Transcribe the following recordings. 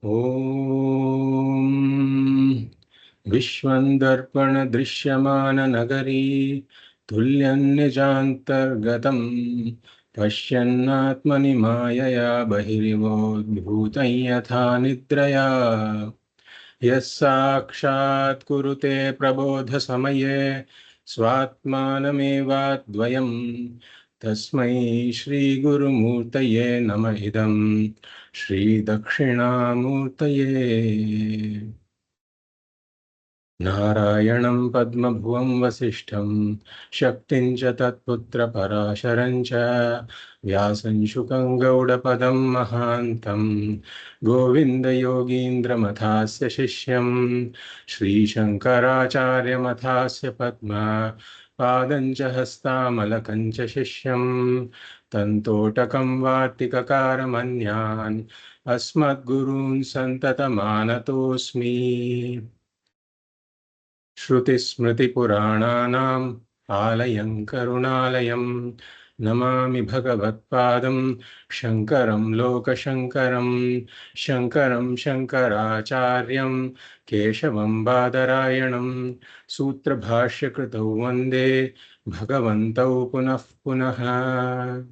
Om Vishwandarpana Drishyamana Nagari Tulyan Nijantargatam Pashyannatmani Mayaya Bahirivod Bhutan Yatha Nidraya Yasakshat Kurute Prabodha Samaye Swatmanamevatvayam Tasmai Shri Guru Murtaye Namahidam Shri Dakshinamurtaye Narayanam Padmabhuvam Vasishtham Shaktin cha Tatputra Parasharam cha Vyasam Shukam Gaudapadam Mahantam Govinda Yogindra Mathasya Shishyam Shri Shankaracharya Mathasya Padma Padancha Hastamalakam cha Shishyam Tantotakam Vartikakaram Asmat Gurun Santatamanatosmi Shruti Smriti Purananam Alayam Karunalayam Namami Bhagavatpadam Shankaram Loka Shankaram Shankaram Shankaracharyam Keshavam Badarayanam Sutra Bhashya Kritau Vande Bhagavantau Punah Punah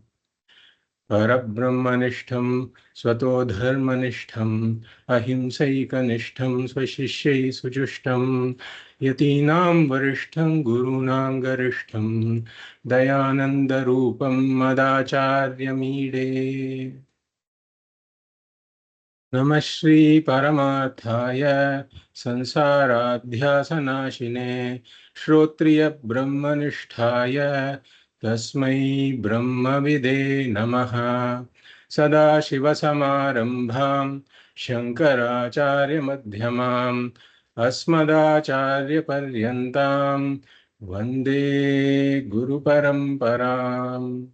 Parabrahmanishtam Swato Dharmanishtam Ahimsaikanishtam Swashishyai Sujushtam Yatinam Varishtam Gurunam Garishtam Dayananda Rupam Madacharya Mide Namah Shri Paramathaya Sansaradhyasanashine Shrotriya Brahmanishtaya Tasmai Brahmavide Namaha Sada Shiva Samarambham Shankaracharya Madhyamam Asmadacharya Paryantam Vande Guru Paramparam.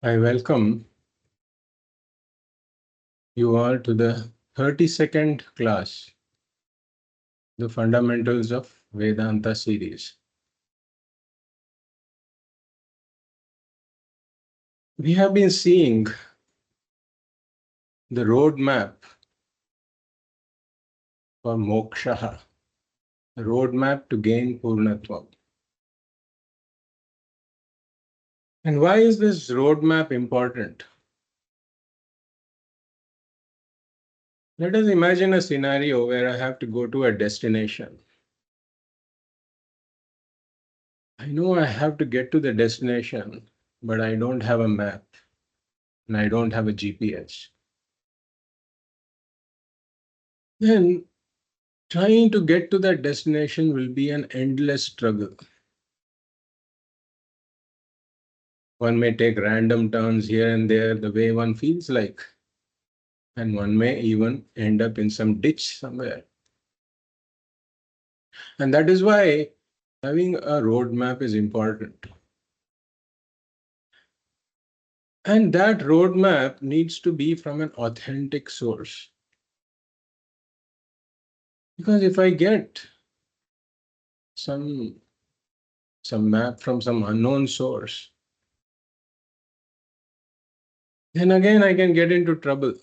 I welcome you all to the 32nd class, the Fundamentals of Vedanta series. We have been seeing the roadmap for moksha, the roadmap to gain purnatva. And why is this roadmap important? Let us imagine a scenario where I have to go to a destination. I know I have to get to the destination, but I don't have a map and I don't have a GPS. Then trying to get to that destination will be an endless struggle. One may take random turns here and there the way one feels like, and one may even end up in some ditch somewhere. And that is why having a roadmap is important. And that roadmap needs to be from an authentic source. Because if I get some map from some unknown source, then again I can get into trouble.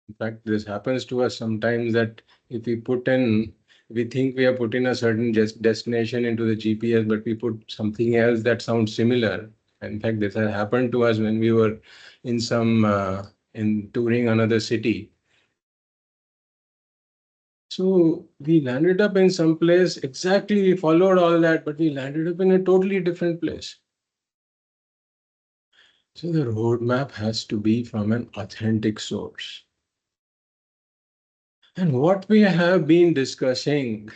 In fact, this happens to us sometimes that if we think we have put in a certain destination into the GPS, but we put something else that sounds similar. In fact, this has happened to us when we were in in touring another city. So we landed up in some place, exactly we followed all that, but we landed up in a totally different place. So the roadmap has to be from an authentic source. And what we have been discussing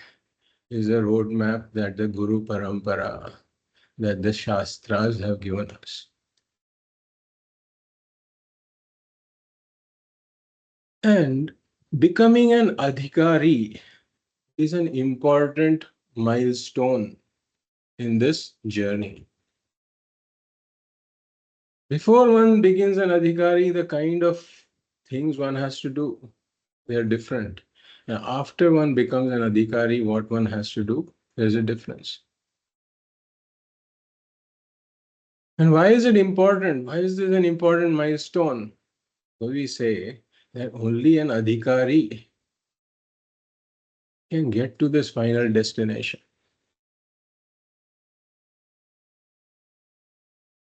is a roadmap that the Guru Parampara, that the Shastras have given us. And becoming an Adhikari is an important milestone in this journey. Before one begins an Adhikari, the kind of things one has to do, they are different. Now, after one becomes an Adhikari, what one has to do, there's a difference. And why is it important? Why is this an important milestone? So we say that only an Adhikari can get to this final destination.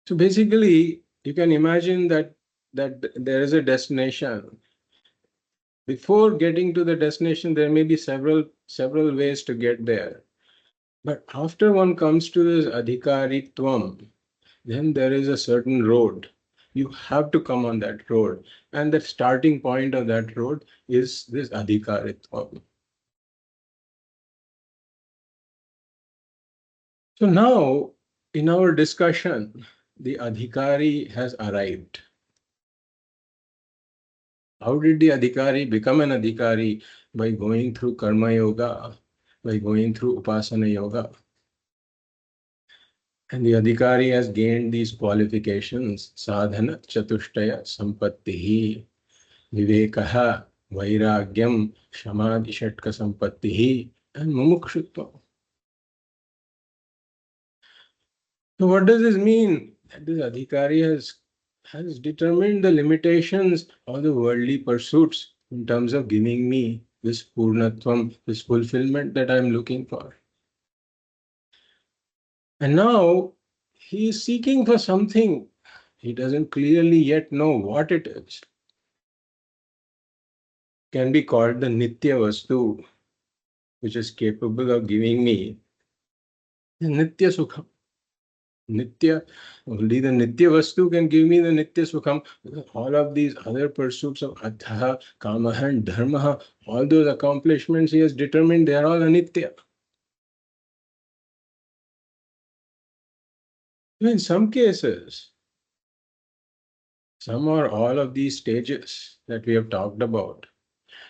So basically, you can imagine that there is a destination. Before getting to the destination, there may be several ways to get there. But after one comes to this Adhikaritvam, then there is a certain road. You have to come on that road. And the starting point of that road is this Adhikaritvam. So now, in our discussion, the Adhikari has arrived. How did the Adhikari become an Adhikari? By going through Karma Yoga, by going through Upasana Yoga. And the Adhikari has gained these qualifications: sadhana, chatushtaya, sampattihi, vivekaha, vairagyam, shamadhi, shatka sampattihi, and mumukshutva. So what does this mean? That this Adhikari has determined the limitations of the worldly pursuits in terms of giving me this purnatvam, this fulfillment that I am looking for. And now he is seeking for something. He doesn't clearly yet know what it is. Can be called the Nitya Vastu, which is capable of giving me the Nitya Sukham. Nitya, only the Nitya Vastu can give me the Nitya Sukham. All of these other pursuits of Atha, Kamaha, and Dharmaha, all those accomplishments he has determined, they are all Anitya. In some cases, some or all of these stages that we have talked about,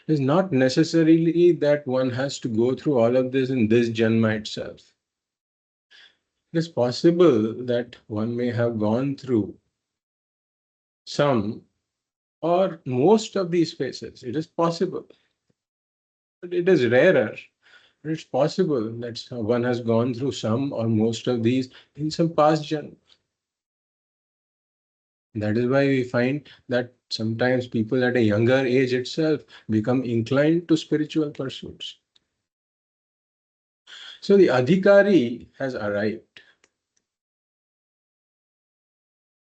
is not necessarily that one has to go through all of this in this Janma itself. It is possible that one may have gone through some or most of these phases. It is possible. But it is rarer. But it's possible that one has gone through some or most of these in some past Janma. That is why we find that sometimes people at a younger age itself become inclined to spiritual pursuits. So the Adhikari has arrived.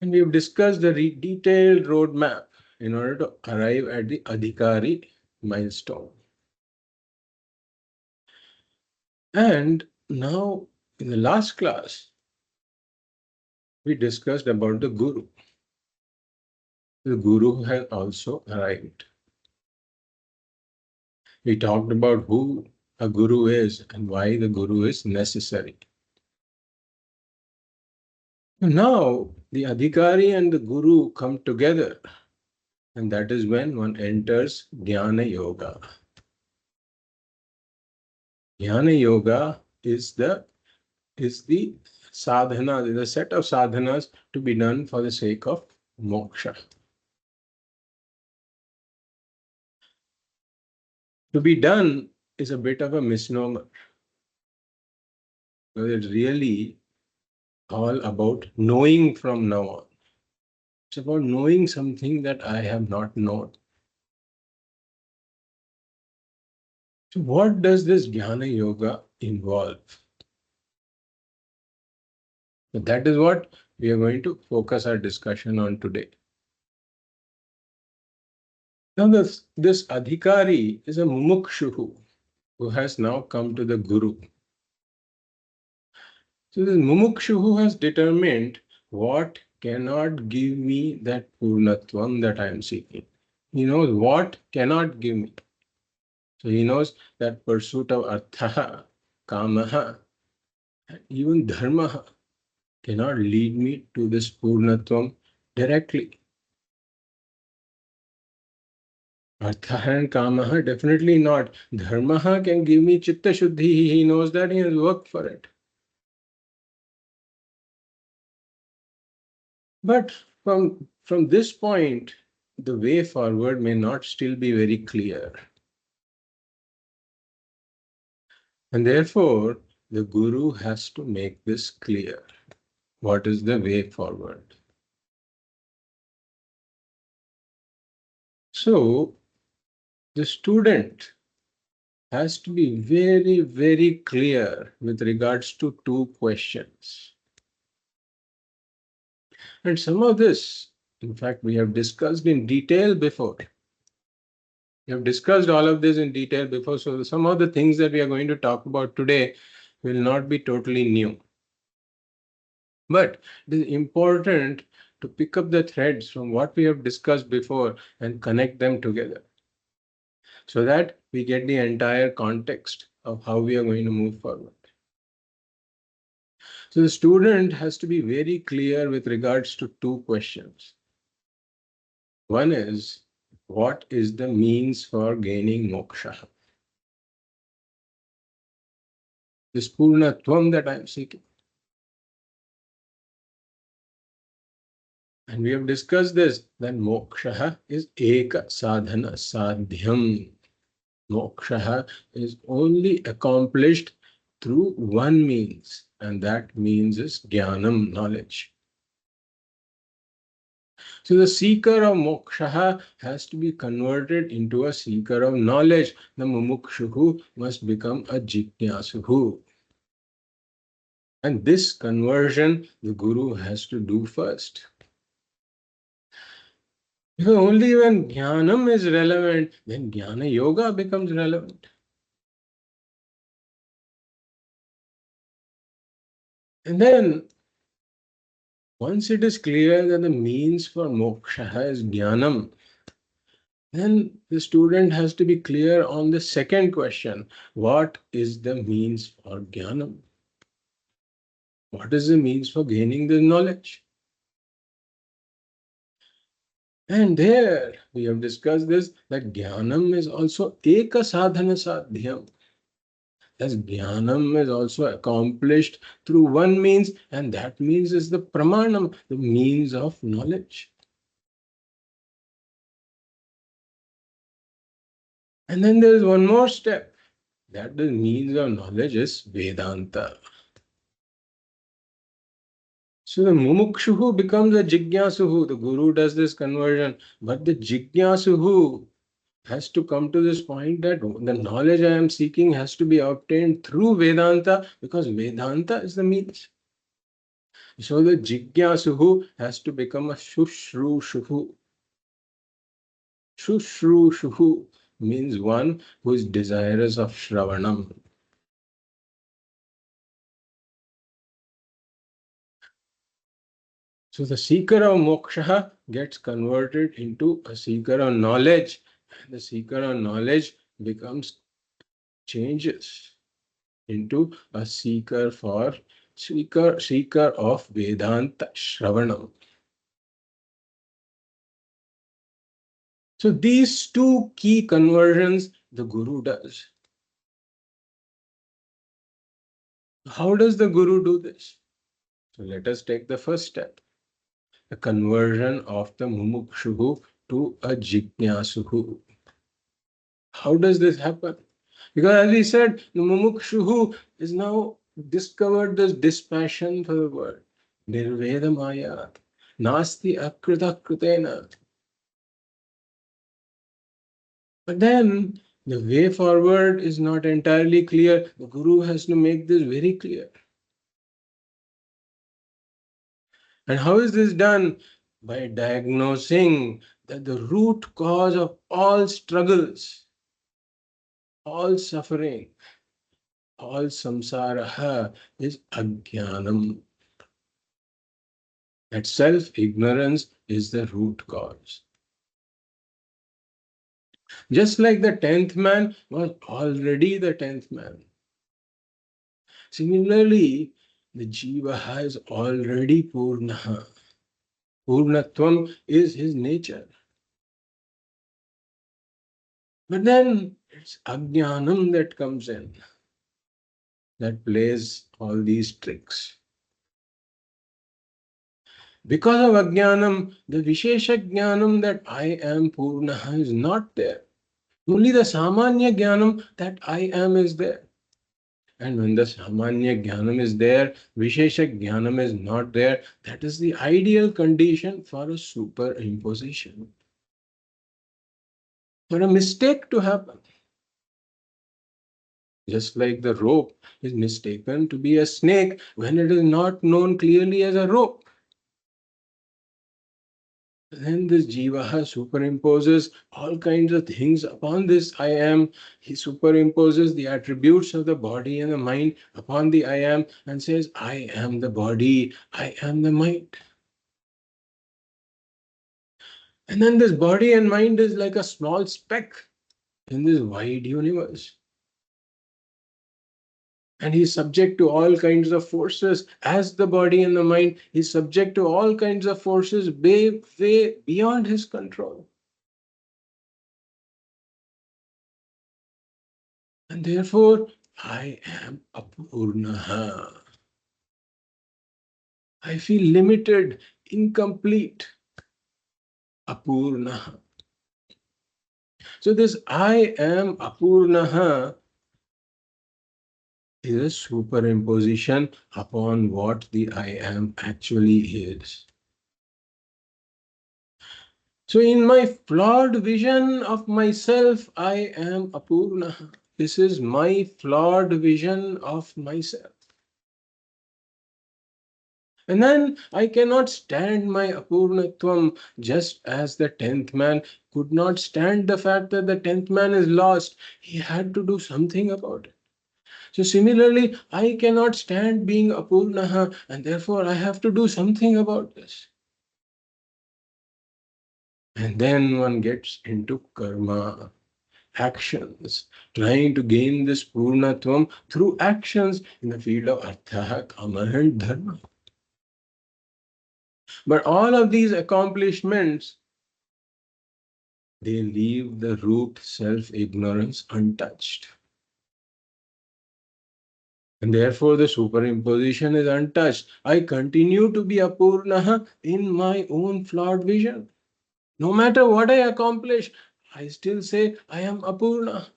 And we have discussed the detailed roadmap in order to arrive at the Adhikari milestone. And now, in the last class, we discussed about the Guru. The Guru has also arrived. We talked about who a Guru is and why the Guru is necessary. Now, the Adhikari and the Guru come together, and that is when one enters Jnana Yoga. Jnana Yoga is the sadhana, is a set of sadhanas to be done for the sake of moksha. To be done is a bit of a misnomer. Because it's really all about knowing from now on. It's about knowing something that I have not known. So what does this Jnana Yoga involve? So that is what we are going to focus our discussion on today. Now this Adhikari is a mumukshu who has now come to the Guru. So this mumukshu has determined what cannot give me that purnatvam that I am seeking. He knows what cannot give me. So he knows that pursuit of artha, kamaha, even dharma cannot lead me to this purnatvam directly. Artha and kamaha, definitely not. Dharma can give me chitta shuddhi. He knows that, he has worked for it. But from this point, the way forward may not still be very clear. And therefore, the Guru has to make this clear. What is the way forward? So, the student has to be very, very clear with regards to two questions. And some of this, in fact, we have discussed in detail before. We have discussed all of this in detail before. So some of the things that we are going to talk about today will not be totally new. But it is important to pick up the threads from what we have discussed before and connect them together, so that we get the entire context of how we are going to move forward. So the student has to be very clear with regards to two questions. One is, what is the means for gaining moksha? This purnatvam that I am seeking. And we have discussed this, that moksha is eka sadhana sadhyam. Moksha is only accomplished through one means, and that means is jnanam, knowledge. So the seeker of moksha has to be converted into a seeker of knowledge. The mumukshu must become a jignasu. And this conversion the Guru has to do first. Because only when jnanam is relevant, then Jnana Yoga becomes relevant. And then, once it is clear that the means for moksha is jnanam, then the student has to be clear on the second question. What is the means for jnanam? What is the means for gaining the knowledge? And there we have discussed this, that jnanam is also eka sadhana sadhyam. As jnanam is also accomplished through one means, and that means is the pramanam, the means of knowledge. And then there is one more step. That the means of knowledge is Vedanta. So the mumukshu becomes a jignasuhu. The Guru does this conversion, but the jignasuhu has to come to this point that the knowledge I am seeking has to be obtained through Vedanta, because Vedanta is the means. So the jignasuhu has to become a shushrushuhu. Shushrushuhu means one who is desirous of Shravanam. So the seeker of moksha gets converted into a seeker of knowledge, and the seeker of knowledge changes into a seeker of Vedanta Shravanam. So these two key conversions the Guru does. How does the Guru do this? So let us take the first step. The conversion of the mumukshu to a jignasuhu. How does this happen? Because as we said, the mumukshu is now discovered this dispassion for the world. Nirveda maya, nasti akrita kritena. But then the way forward is not entirely clear. The Guru has to make this very clear. And how is this done? By diagnosing that the root cause of all struggles, all suffering, all samsara is ajnanam. That self-ignorance is the root cause. Just like the 10th man was already the 10th man. Similarly, the jiva is already purna. Purnatvam is his nature. But then it's ajnanam that comes in, that plays all these tricks. Because of ajnanam, the vishesha jnanam that I am purna is not there. Only the samanya jnanam that I am is there. And when the Samanya Jnanam is there, Vishesha Jnanam is not there, that is the ideal condition for a superimposition, for a mistake to happen. Just like the rope is mistaken to be a snake when it is not known clearly as a rope. Then this Jivaha superimposes all kinds of things upon this I am. He superimposes the attributes of the body and the mind upon the I am and says, I am the body, I am the mind. And then this body and mind is like a small speck in this wide universe. And he's subject to all kinds of forces as the body and the mind. He's subject to all kinds of forces way beyond his control. And therefore, I am Apurnaha. I feel limited, incomplete, Apurnaha. So this I am Apurnaha is a superimposition upon what the I am actually is. So in my flawed vision of myself, I am Apurnaha. This is my flawed vision of myself. And then I cannot stand my Apurnatvam, just as the 10th man could not stand the fact that the 10th man is lost. He had to do something about it. So similarly, I cannot stand being Apurnaha, and therefore I have to do something about this. And then one gets into karma, actions, trying to gain this Purnatvam through actions in the field of Artha, Kama and Dharma. But all of these accomplishments, they leave the root self-ignorance untouched. And therefore the superimposition is untouched. I continue to be Apurnaha in my own flawed vision. No matter what I accomplish, I still say I am Apurna.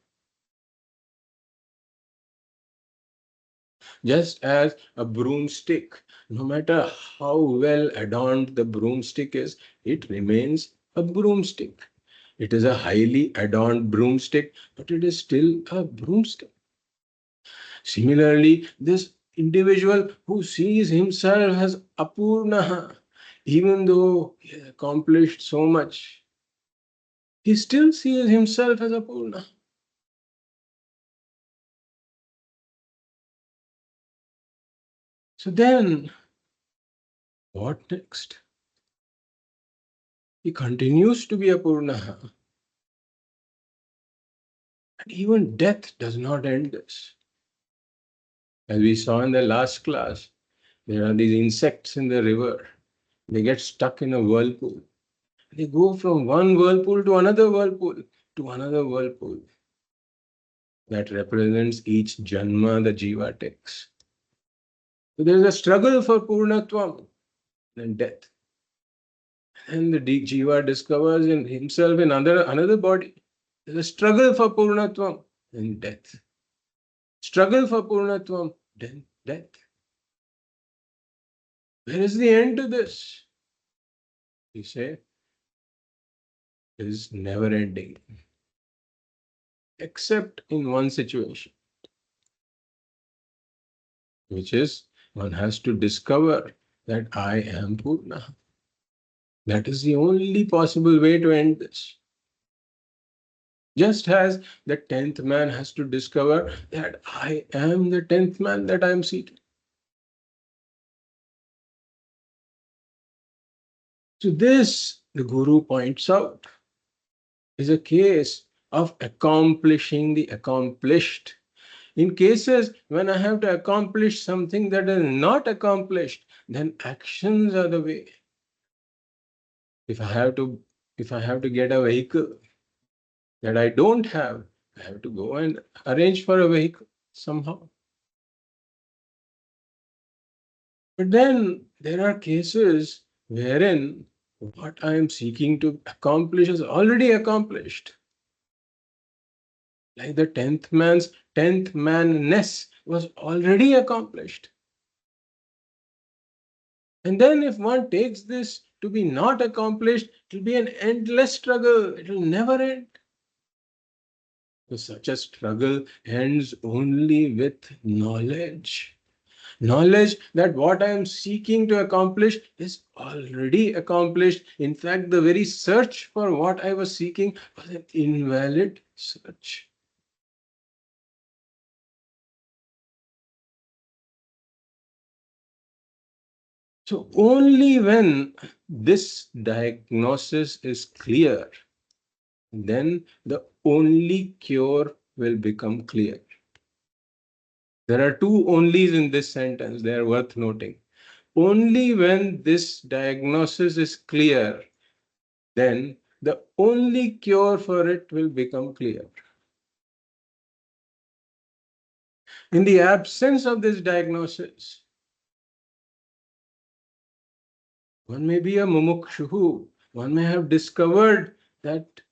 Just as a broomstick, no matter how well adorned the broomstick is, it remains a broomstick. It is a highly adorned broomstick, but it is still a broomstick. Similarly, this individual who sees himself as Apurnaha, even though he has accomplished so much, he still sees himself as Apurna. So then, what next? He continues to be Apurnaha. And even death does not end this. As we saw in the last class, there are these insects in the river. They get stuck in a whirlpool. They go from one whirlpool to another whirlpool to another whirlpool. That represents each janma the jiva takes. So there is a struggle for purnatvam and death. And the jiva discovers in himself in another body. There is a struggle for purnatvam and death. Struggle for purnatvam, then death. Where is the end to this? We say, it is never ending. Except in one situation, which is one has to discover that I am Purna. That is the only possible way to end this. Just as the 10th man has to discover that I am the 10th man that I am seated. So this, the Guru points out, is a case of accomplishing the accomplished. In cases when I have to accomplish something that is not accomplished, then actions are the way. If I have to get a vehicle that I don't have, I have to go and arrange for a vehicle somehow. But then there are cases wherein what I am seeking to accomplish is already accomplished. Like the 10th manness was already accomplished. And then if one takes this to be not accomplished, it will be an endless struggle. It will never end. So such a struggle ends only with knowledge. Knowledge that what I am seeking to accomplish is already accomplished. In fact, the very search for what I was seeking was an invalid search. So only when this diagnosis is clear, then the only cure will become clear. There are two onlys in this sentence. They are worth noting. Only when this diagnosis is clear, then the only cure for it will become clear. In the absence of this diagnosis, one may be a mumukshu. One may have discovered that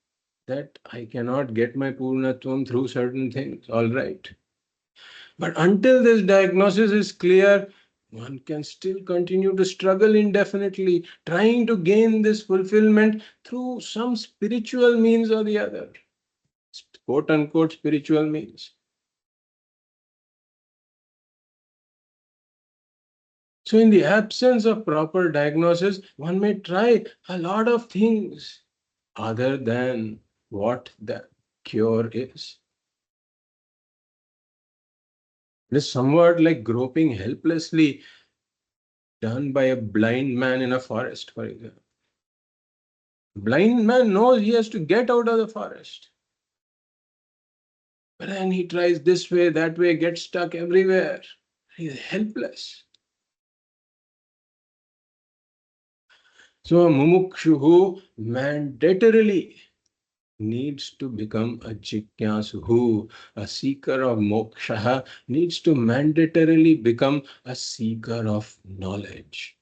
I cannot get my purnatvam through certain things. All right. But until this diagnosis is clear, one can still continue to struggle indefinitely, trying to gain this fulfillment through some spiritual means or the other. Quote unquote spiritual means. So, in the absence of proper diagnosis, one may try a lot of things other than what the cure is. It is somewhat like groping helplessly done by a blind man in a forest, for example. Blind man knows he has to get out of the forest. But then he tries this way, that way, gets stuck everywhere. He is helpless. So a mumukshu mandatorily needs to become a jnanasu. A seeker of moksha needs to mandatorily become a seeker of knowledge.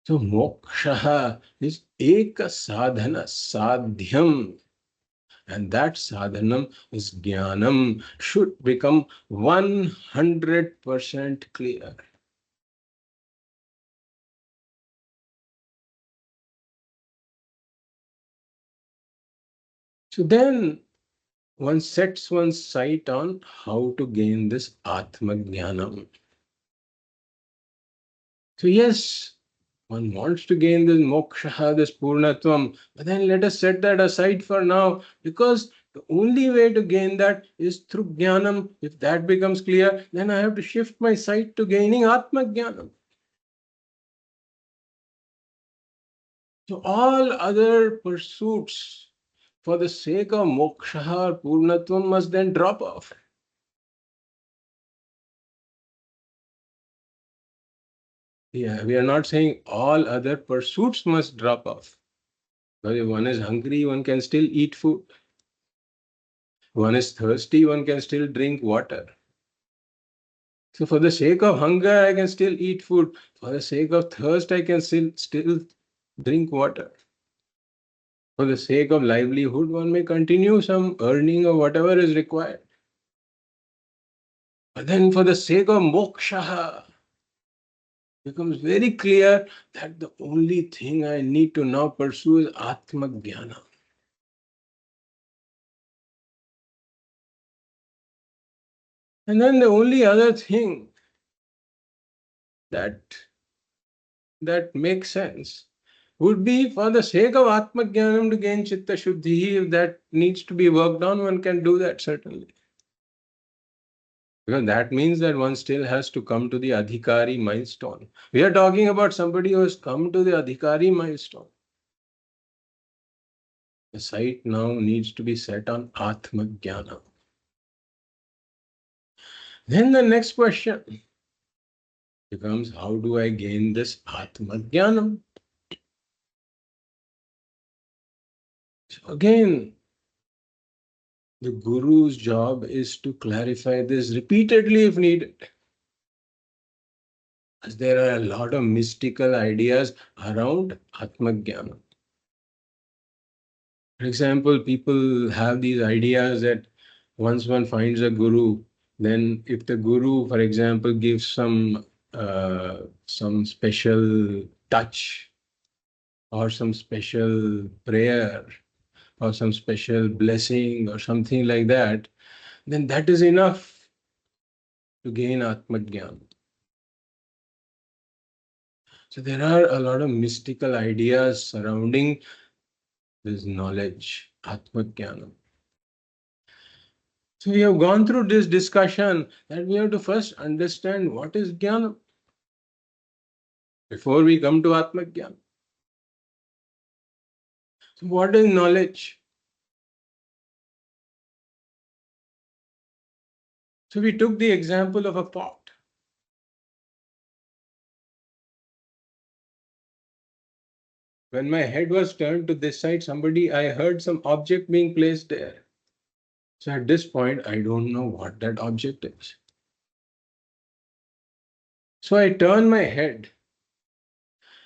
So moksha is eka sadhana, sadhyam. And that sadhanam is jnanam, should become 100% clear. So then one sets one's sight on how to gain this atma jnanam. So yes, one wants to gain this moksha, this purnatvam, but then let us set that aside for now, because the only way to gain that is through jnanam. If that becomes clear, then I have to shift my sight to gaining atma jnanam. So all other pursuits for the sake of moksha or purnatvam must then drop off. Yeah, we are not saying all other pursuits must drop off. But if one is hungry, one can still eat food. One is thirsty, one can still drink water. So for the sake of hunger, I can still eat food. For the sake of thirst, I can still drink water. For the sake of livelihood, one may continue some earning or whatever is required. But then for the sake of moksha, becomes very clear that the only thing I need to now pursue is Atma Jnana. And then the only other thing that makes sense would be for the sake of Atma Jnanam to gain Chitta Shuddhi. If that needs to be worked on, one can do that certainly. Because that means that one still has to come to the Adhikari milestone. We are talking about somebody who has come to the Adhikari milestone. The sight now needs to be set on Atma Jnana. Then the next question becomes, how do I gain this Atma Jnanam? So again, the Guru's job is to clarify this repeatedly if needed. As there are a lot of mystical ideas around Atma Jnana. For example, people have these ideas that once one finds a guru, then if the guru, for example, gives some special touch or some special prayer or some special blessing or something like that, then that is enough to gain Atmajnana. So there are a lot of mystical ideas surrounding this knowledge, Atmajnana. So we have gone through this discussion that we have to first understand what is Jnana before we come to Atmajnana. So what is knowledge? So we took the example of a pot. When my head was turned to this side, I heard some object being placed there. So at this point, I don't know what that object is. So I turn my head.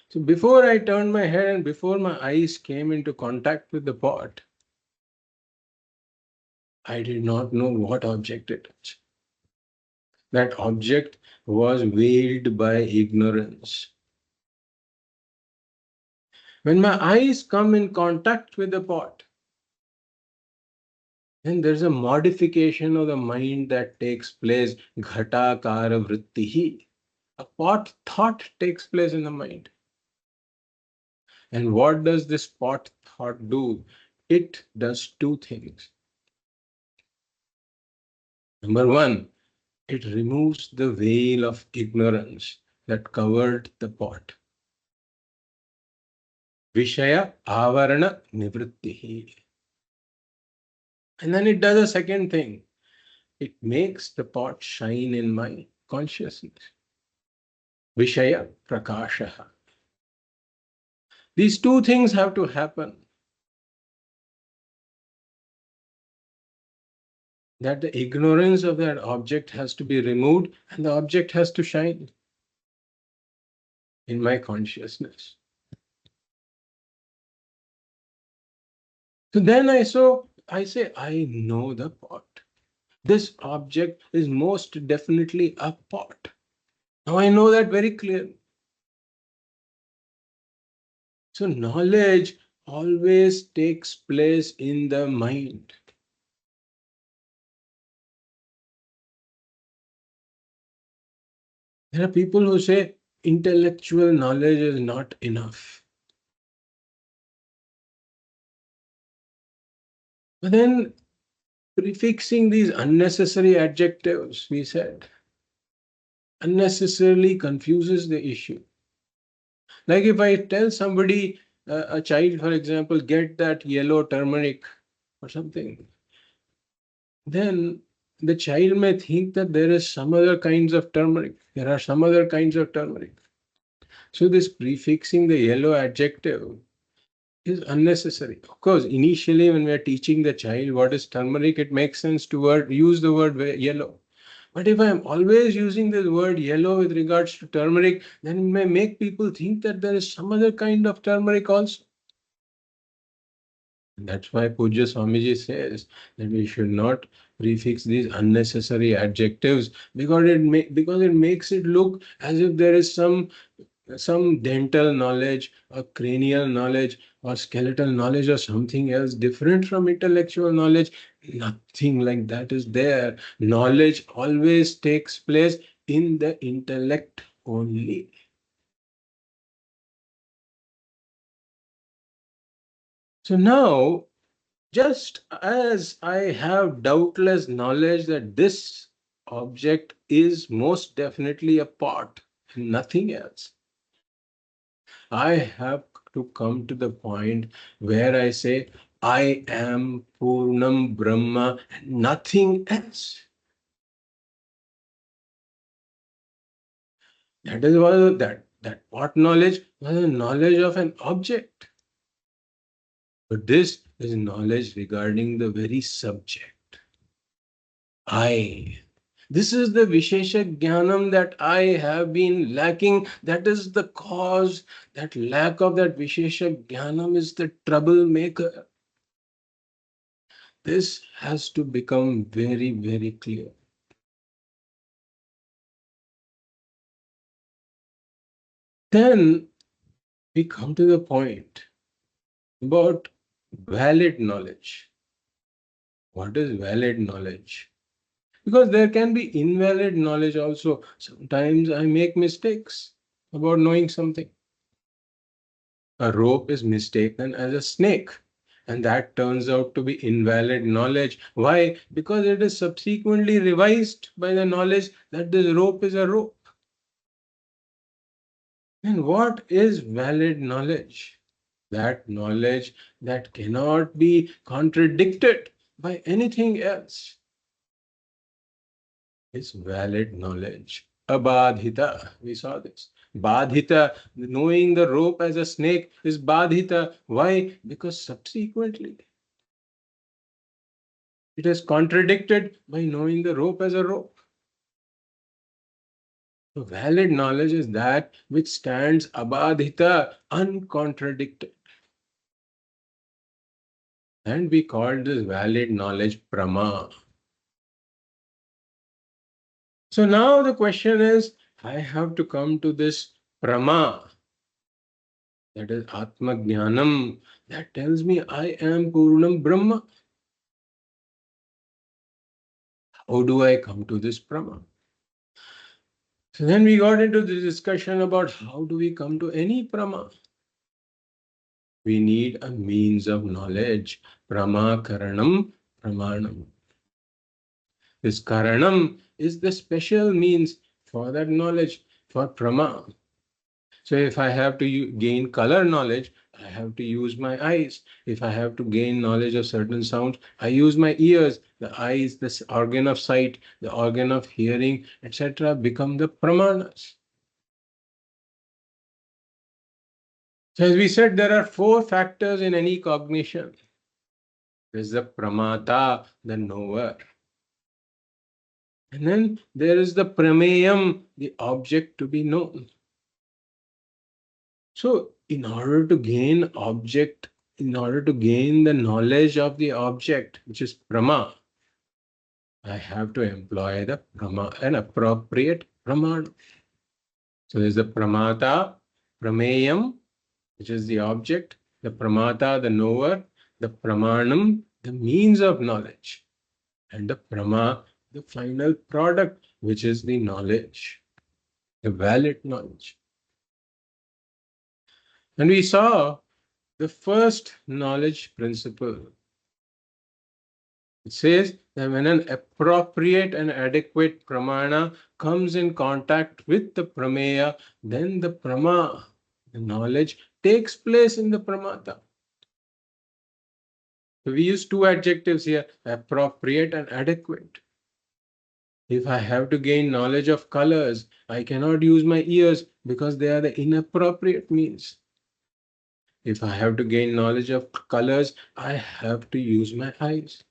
So before I turned my head and before my eyes came into contact with the pot, I did not know what object it is. That object was veiled by ignorance. When my eyes come in contact with the pot, then there's a modification of the mind that takes place. Ghatakara vrittihi. A pot thought takes place in the mind. And what does this pot thought do? It does two things. Number one, it removes the veil of ignorance that covered the pot. Vishaya avarana nivrittihi. And then it does a second thing. It makes the pot shine in my consciousness. Vishaya prakashaha. These two things have to happen. That the ignorance of that object has to be removed and the object has to shine in my consciousness. So then I say, I know the pot. This object is most definitely a pot. Now I know that very clearly. So knowledge always takes place in the mind. There are people who say intellectual knowledge is not enough. But then prefixing these unnecessary adjectives, we said, unnecessarily confuses the issue. Like if I tell somebody, a child, for example, get that yellow turmeric or something, then the child may think that there is some other kinds of turmeric. There are some other kinds of turmeric. So this prefixing the yellow adjective is unnecessary. Of course, initially when we are teaching the child what is turmeric, it makes sense to use the word yellow. But if I am always using the word yellow with regards to turmeric, then it may make people think that there is some other kind of turmeric also. And that's why Pujya Swamiji says that we should not prefix these unnecessary adjectives because it makes it look as if there is some dental knowledge or cranial knowledge or skeletal knowledge or something else different from intellectual knowledge. Nothing like that is there. Knowledge always takes place in the intellect only. So now, just as I have doubtless knowledge that this object is most definitely a pot and nothing else, I have to come to the point where I say, I am Purnam Brahma and nothing else. That is what that pot knowledge was a knowledge of an object. But this is knowledge regarding the very subject. I. This is the Vishesha Jnanam that I have been lacking. That is the cause. That lack of that Vishesha Jnanam is the troublemaker. This has to become very, very clear. Then we come to the point about valid knowledge. What is valid knowledge? Because there can be invalid knowledge also. Sometimes I make mistakes about knowing something. A rope is mistaken as a snake, and that turns out to be invalid knowledge. Why? Because it is subsequently revised by the knowledge that this rope is a rope. And what is valid knowledge? That knowledge that cannot be contradicted by anything else is valid knowledge. Abadhita, we saw this. Badhita, knowing the rope as a snake is badhita. Why? Because subsequently it is contradicted by knowing the rope as a rope. So valid knowledge is that which stands abadhita, uncontradicted. And we call this valid knowledge prama. So now the question is, I have to come to this prama, that is Atma Jnanam, that tells me I am Purnam Brahma. How do I come to this prama? So then we got into the discussion about how do we come to any prama. We need a means of knowledge. Prama Karanam Pramanam. This Karanam is the special means for that knowledge, for prama. So if I have to gain color knowledge, I have to use my eyes. If I have to gain knowledge of certain sounds, I use my ears. The eyes, the organ of sight, the organ of hearing, etc. become the pramanas. So as we said, there are four factors in any cognition. There is the pramata, the knower. And then there is the prameyam, the object to be known. So in order to gain the knowledge of the object, which is prama, I have to employ the an appropriate pramana. So there's the pramata, prameyam, which is the object, the pramata, the knower, the pramanam, the means of knowledge, and the prama, the final product, which is the knowledge, the valid knowledge. And we saw the first knowledge principle. It says that when an appropriate and adequate pramana comes in contact with the prameya, then the prama, the knowledge, takes place in the pramata. So we use two adjectives here, appropriate and adequate. If I have to gain knowledge of colors, I cannot use my ears because they are the inappropriate means. If I have to gain knowledge of colors, I have to use my eyes.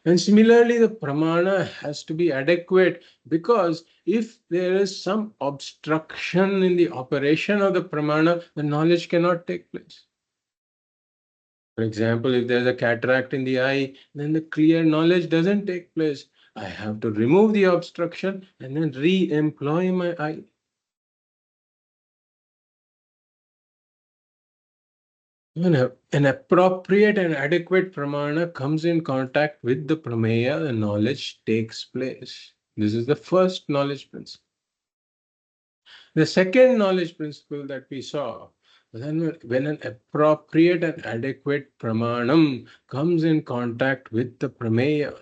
And similarly, the pramana has to be adequate, because if there is some obstruction in the operation of the pramana, the knowledge cannot take place. For example, if there's a cataract in the eye, then the clear knowledge doesn't take place. I have to remove the obstruction and then re-employ my eye. When an appropriate and adequate pramana comes in contact with the prameya, the knowledge takes place. This is the first knowledge principle. The second knowledge principle that we saw, when an appropriate and adequate pramanam comes in contact with the prameya,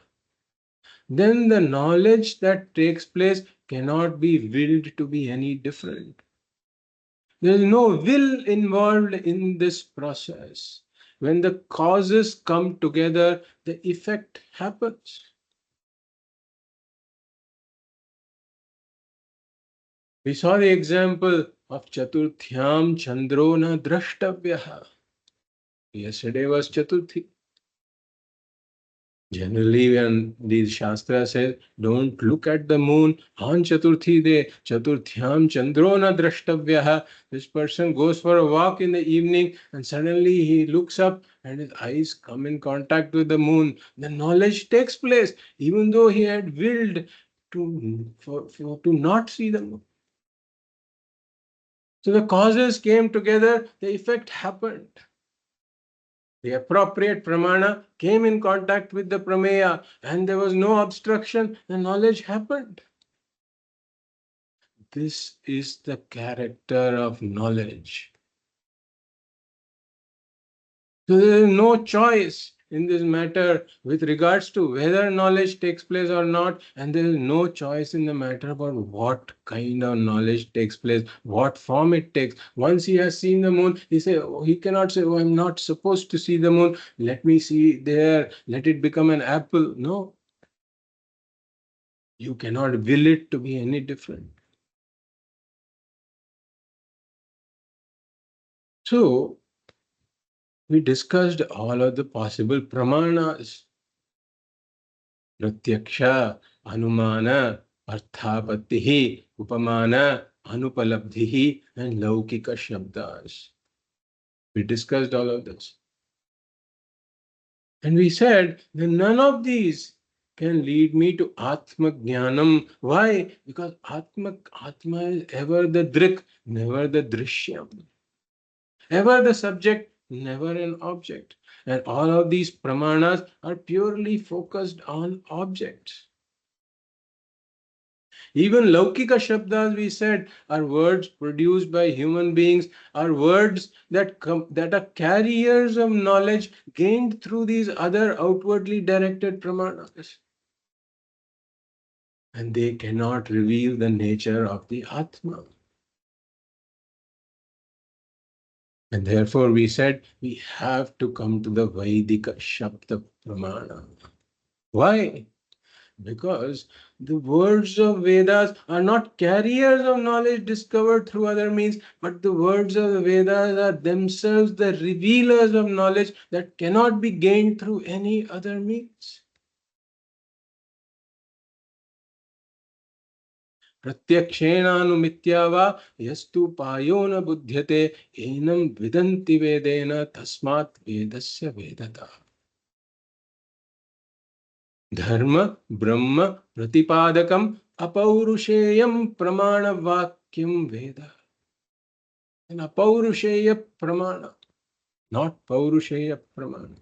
then the knowledge that takes place cannot be willed to be any different. There is no will involved in this process. When the causes come together, the effect happens. We saw the example of Chaturthyam Chandro na Drashtavyaha. Yesterday was Chaturthi. Generally, when these Shastra says, don't look at the moon, on Chaturthi de, Chaturthyam Chandro na drashtavyaha. This person goes for a walk in the evening and suddenly he looks up and his eyes come in contact with the moon. The knowledge takes place, even though he had willed to not see the moon. So the causes came together, the effect happened. The appropriate pramana came in contact with the prameya and there was no obstruction, the knowledge happened. This is the character of knowledge. So there is no choice in this matter with regards to whether knowledge takes place or not, and there is no choice in the matter about what kind of knowledge takes place, what form it takes. Once he has seen the moon, he cannot say, "Oh, I'm not supposed to see the moon. Let me see there. Let it become an apple." No, you cannot will it to be any different. So we discussed all of the possible pramanas. Pratyaksha, Anumana, Arthapattihi, Upamana, Anupalabdhihi, and Laukika Shabdas. We discussed all of this. And we said that none of these can lead me to Atma Jnanam. Why? Because Atma is ever the Drik, never the Drishyam. Ever the subject, never an object. And all of these pramanas are purely focused on objects. Even Laukika Shabdas, we said, are words produced by human beings, are words that are carriers of knowledge gained through these other outwardly directed pramanas. And they cannot reveal the nature of the Atma. And therefore we said we have to come to the Vaidika Shabda Pramana. Why? Because the words of Vedas are not carriers of knowledge discovered through other means, but the words of the Vedas are themselves the revealers of knowledge that cannot be gained through any other means. Pratyakshena va yastu payona buddhyate enam vidanti vedena tasmat vedasya vedata. Dharma Brahma Pratipadakam Apaurusheyam Pramana Vakyam Veda. An Apaurusheya Pramana, not Paurusheya Pramana.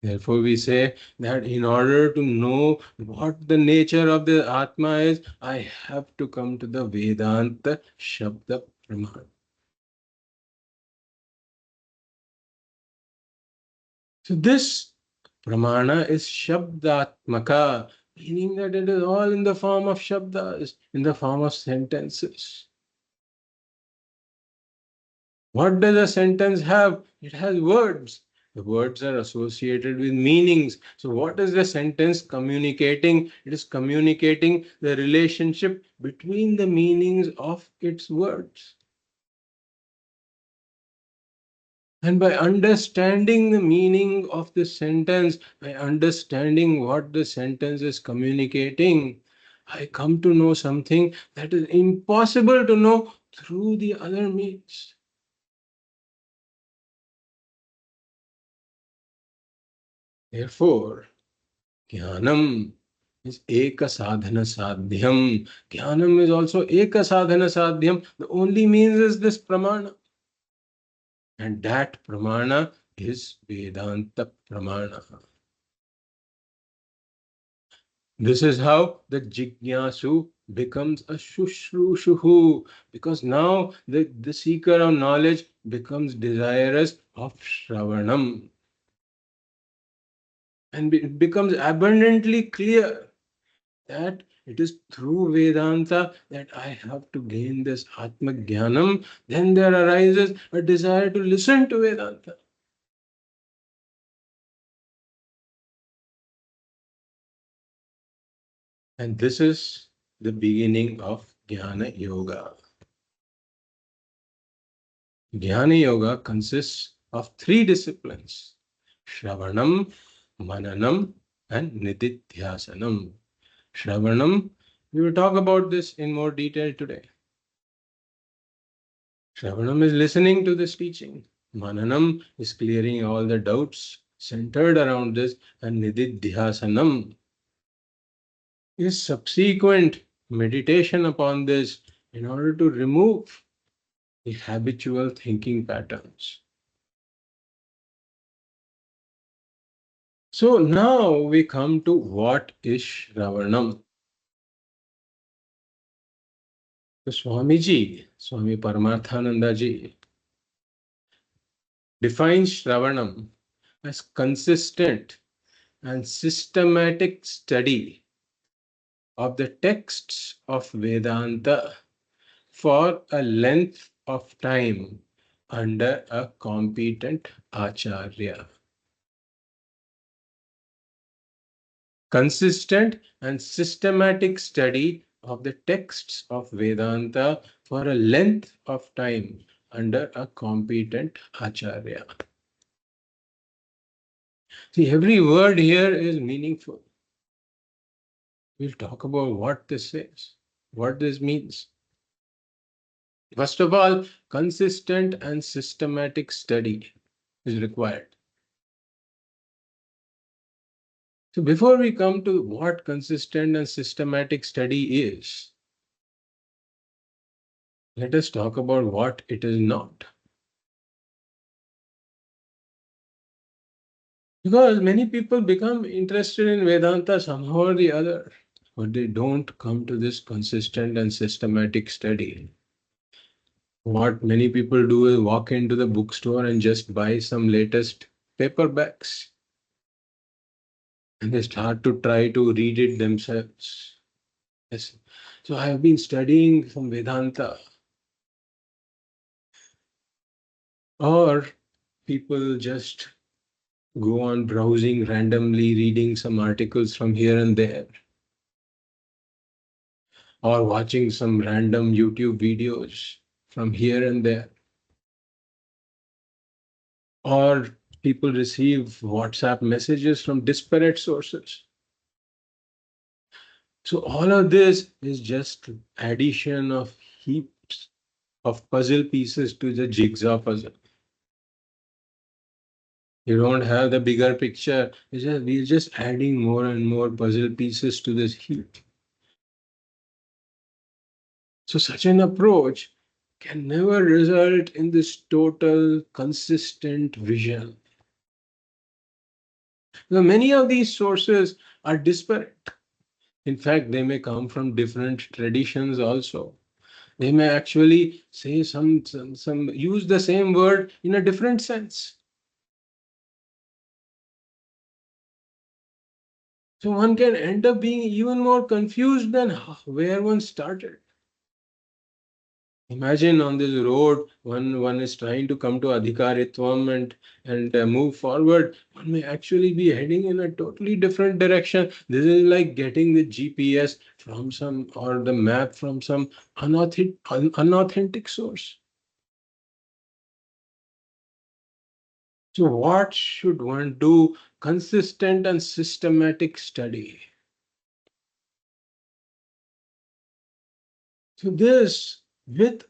Therefore, we say that in order to know what the nature of the Atma is, I have to come to the Vedanta Shabda Pramana. So, this Pramana is Shabdatmaka, meaning that it is all in the form of Shabdas, in the form of sentences. What does a sentence have? It has words. The words are associated with meanings. So, what is the sentence communicating? It is communicating the relationship between the meanings of its words. And by understanding the meaning of the sentence, by understanding what the sentence is communicating, I come to know something that is impossible to know through the other means. Therefore, Jnanam is eka sadhana sadhyam. Jnanam is also eka sadhana sadhyam. The only means is this pramana. And that pramana is Vedanta pramana. This is how the jignasu becomes a shushrushuhu, because now the seeker of knowledge becomes desirous of Shravanam. And it becomes abundantly clear that it is through Vedanta that I have to gain this Atma Jnanam. Then there arises a desire to listen to Vedanta. And this is the beginning of Jnana Yoga. Jnana Yoga consists of three disciplines: Shravanam, Mananam, and Nididhyasanam. Shravanam, we will talk about this in more detail today. Shravanam is listening to this teaching. Mananam is clearing all the doubts centered around this, and Nididhyasanam is subsequent meditation upon this in order to remove the habitual thinking patterns. So now we come to what is Shravanam. So Swami Paramarthananda ji, defines Shravanam as consistent and systematic study of the texts of Vedanta for a length of time under a competent acharya. Consistent and systematic study of the texts of Vedanta for a length of time under a competent acharya. See, every word here is meaningful. We'll talk about what this says, what this means. First of all, consistent and systematic study is required. So before we come to what consistent and systematic study is, let us talk about what it is not. Because many people become interested in Vedanta somehow or the other, but they don't come to this consistent and systematic study. What many people do is walk into the bookstore and just buy some latest paperbacks, and they start to try to read it themselves. Yes. So I have been studying some Vedanta, or people just go on browsing randomly, reading some articles from here and there, or watching some random YouTube videos from here and there, or people receive WhatsApp messages from disparate sources. So all of this is just addition of heaps of puzzle pieces to the jigsaw puzzle. You don't have the bigger picture. We're just adding more and more puzzle pieces to this heap. So such an approach can never result in this total consistent vision. Now, many of these sources are disparate. In fact, they may come from different traditions also. They may actually say some use the same word in a different sense. So one can end up being even more confused than where one started. Imagine on this road, one is trying to come to Adhikaritvam and move forward. One may actually be heading in a totally different direction. This is like getting the GPS from some or the map from some unauthentic source. So what should one do? Consistent and systematic study. So this with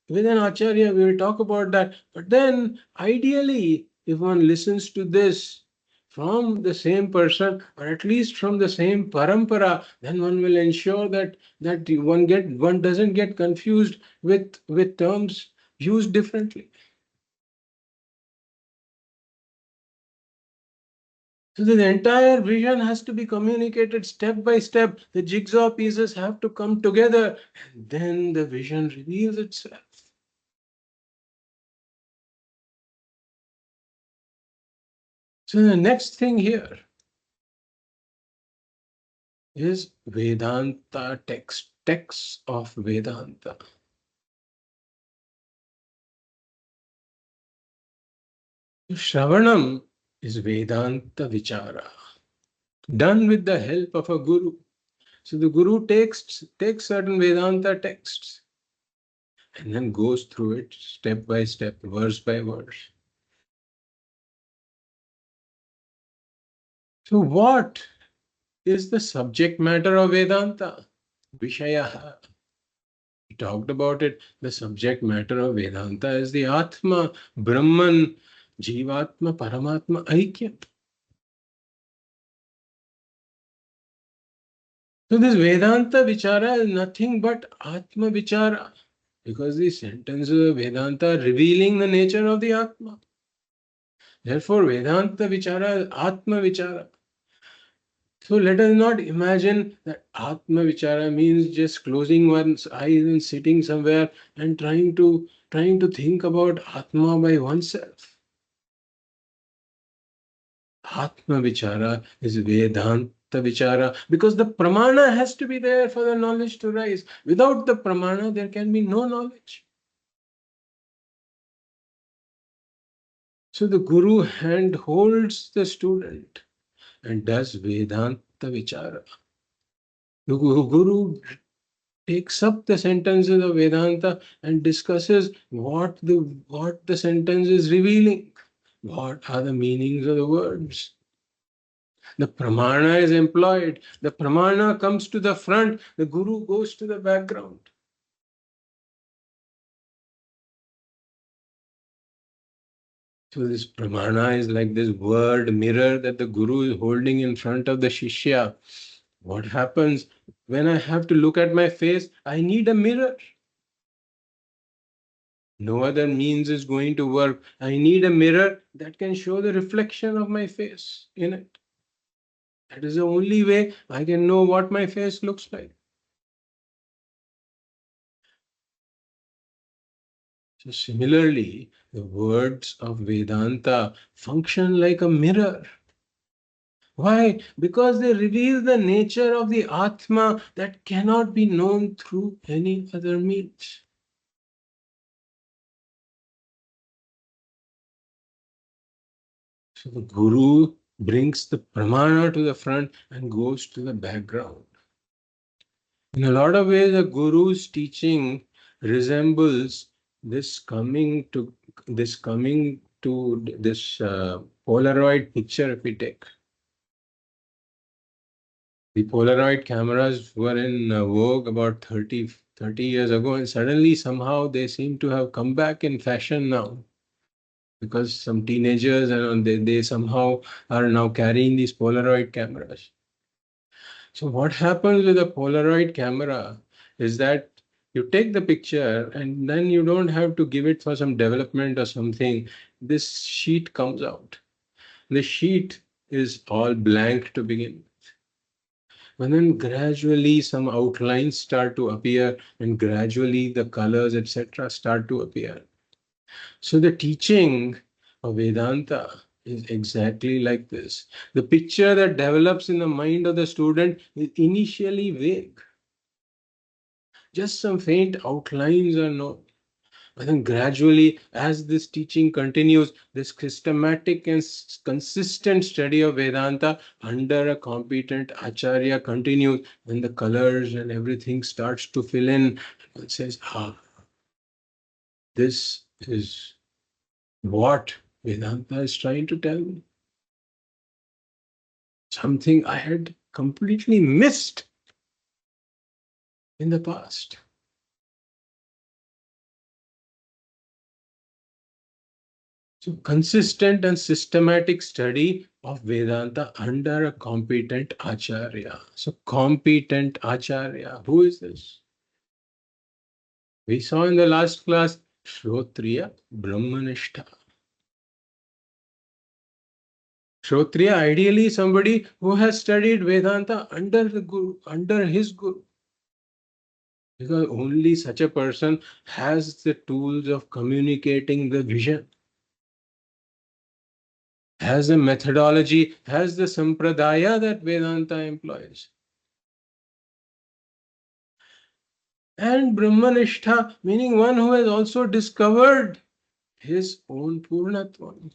an acharya, we will talk about that. But then ideally, if one listens to this from the same person, or at least from the same parampara, then one will ensure that one doesn't get confused with terms used differently. So the entire vision has to be communicated step by step. The jigsaw pieces have to come together, and then the vision reveals itself. So the next thing here is Vedanta texts of Vedanta. Shravanam is Vedanta Vichara, done with the help of a guru. So the guru takes certain Vedanta texts and then goes through it step by step, verse by verse. So what is the subject matter of Vedanta? Vishaya. We talked about it. The subject matter of Vedanta is the Atma, Brahman, Jivatma, Paramatma, Aikya. So this Vedanta Vichara is nothing but Atma Vichara. Because the sentences of Vedanta are revealing the nature of the Atma. Therefore, Vedanta Vichara is Atma Vichara. So let us not imagine that Atma Vichara means just closing one's eyes and sitting somewhere and trying to think about Atma by oneself. Atma Vichara is Vedanta Vichara because the pramana has to be there for the knowledge to rise. Without the pramana, there can be no knowledge. So the Guru hand holds the student and does Vedanta Vichara. The Guru takes up the sentences of Vedanta and discusses what the sentence is revealing. What are the meanings of the words? The pramana is employed. The pramana comes to the front. The Guru goes to the background. So this pramana is like this word mirror that the Guru is holding in front of the Shishya. What happens when I have to look at my face? I need a mirror. No other means is going to work. I need a mirror that can show the reflection of my face in it. That is the only way I can know what my face looks like. So similarly, the words of Vedanta function like a mirror. Why? Because they reveal the nature of the Atma that cannot be known through any other means. So the Guru brings the pramana to the front and goes to the background. In a lot of ways, a Guru's teaching resembles this this Polaroid picture. If we take the Polaroid cameras were in vogue about 30 years ago, and suddenly somehow they seem to have come back in fashion now because some teenagers and they somehow are now carrying these Polaroid cameras. So what happens with a Polaroid camera is that you take the picture and then you don't have to give it for some development or something. This sheet comes out. The sheet is all blank to begin with. But then gradually some outlines start to appear and gradually the colors, etc., start to appear. So the teaching of Vedanta is exactly like this. The picture that develops in the mind of the student is initially vague. Just some faint outlines are known. But then gradually, as this teaching continues, this systematic and consistent study of Vedanta under a competent Acharya continues, when the colors and everything starts to fill in, one says, this is what Vedanta is trying to tell me. Something I had completely missed in the past. So consistent and systematic study of Vedanta under a competent Acharya. So competent Acharya, who is this? We saw in the last class, Shrotriya Brahmanishta. Shrotriya, ideally somebody who has studied Vedanta under the Guru, under his Guru. Because only such a person has the tools of communicating the vision, has the methodology, has the sampradaya that Vedanta employs. And Brahmanishta, meaning one who has also discovered his own Purnatvam.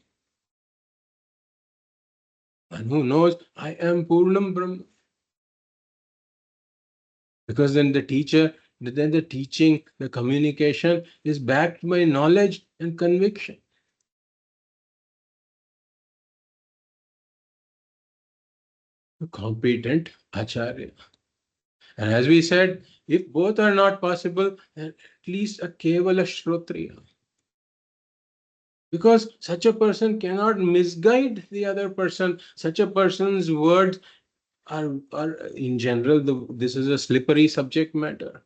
And who knows, I am Purnam Brahma. Because then the teaching, the communication is backed by knowledge and conviction. a competent acharya. And as we said, if both are not possible, then at least a kevala shrotriya. Because such a person cannot misguide the other person. Such a person's words are in general, this is a slippery subject matter.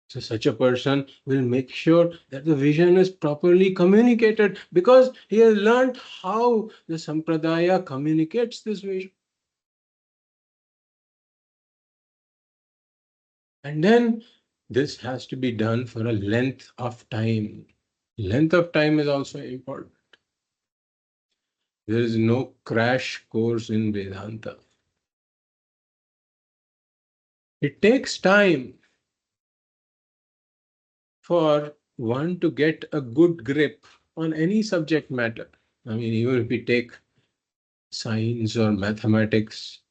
So such a person will make sure that the vision is properly communicated because he has learned how the sampradaya communicates this vision. And then this has to be done for a length of time. Length of time is also important. There is no crash course in Vedanta. It takes time for one to get a good grip on any subject matter. I mean, even if we take science or mathematics,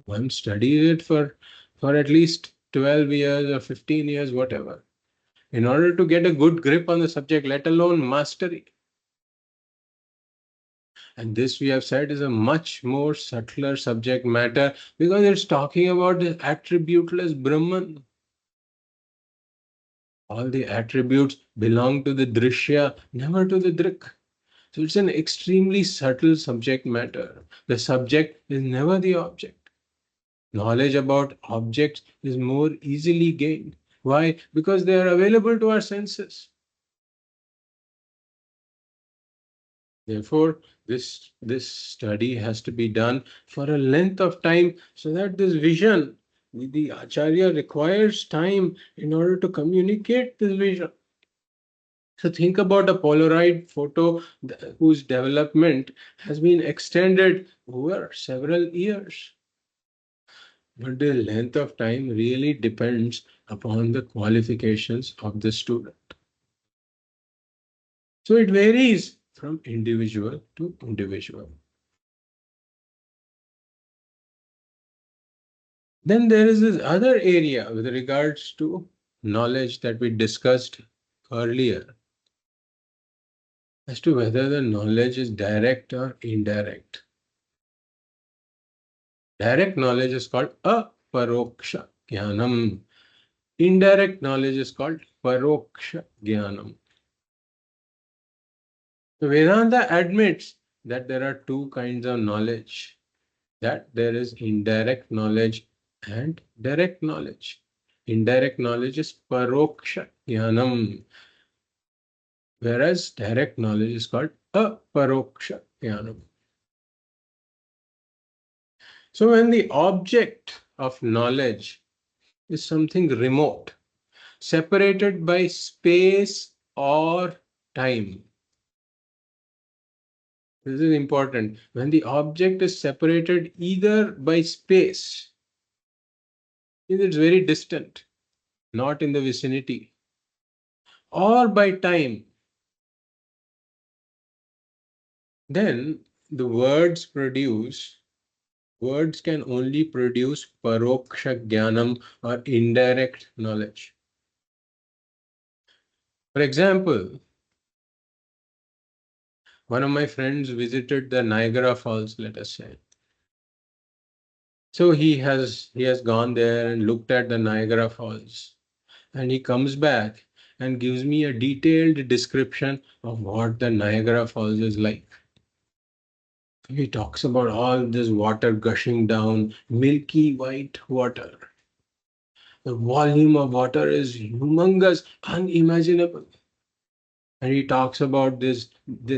one studies it for at least 12 years or 15 years, whatever, in order to get a good grip on the subject, let alone mastery. And this, we have said, is a much more subtler subject matter because it's talking about the attributeless Brahman. All the attributes belong to the Drishya, never to the Drik. So it's an extremely subtle subject matter. The subject is never the object. Knowledge about objects is more easily gained. Why? Because they are available to our senses. Therefore, this study has to be done for a length of time so that this vision, the Acharya requires time in order to communicate this vision. So think about a Polaroid photo whose development has been extended over several years. But the length of time really depends upon the qualifications of the student. So it varies from individual to individual. Then there is this other area with regards to knowledge that we discussed earlier as to whether the knowledge is direct or indirect. Direct knowledge is called aparoksha jnanam. Indirect knowledge is called paroksha jnanam. So Vedanta admits that there are two kinds of knowledge, that there is indirect knowledge and direct knowledge. Indirect knowledge is paroksha jnanam, whereas direct knowledge is called aparoksha jnanam. So when the object of knowledge is something remote, separated by space or time. This is important. When the object is separated either by space, it's very distant, not in the vicinity, or by time, then the words can only produce paroksha jnanam or indirect knowledge. For example, one of my friends visited the Niagara Falls, let us say. So he has gone there and looked at the Niagara Falls, and he comes back and gives me a detailed description of what the Niagara Falls is like. He talks about all this water gushing down, milky white water. The volume of water is humongous, unimaginable. And he talks about this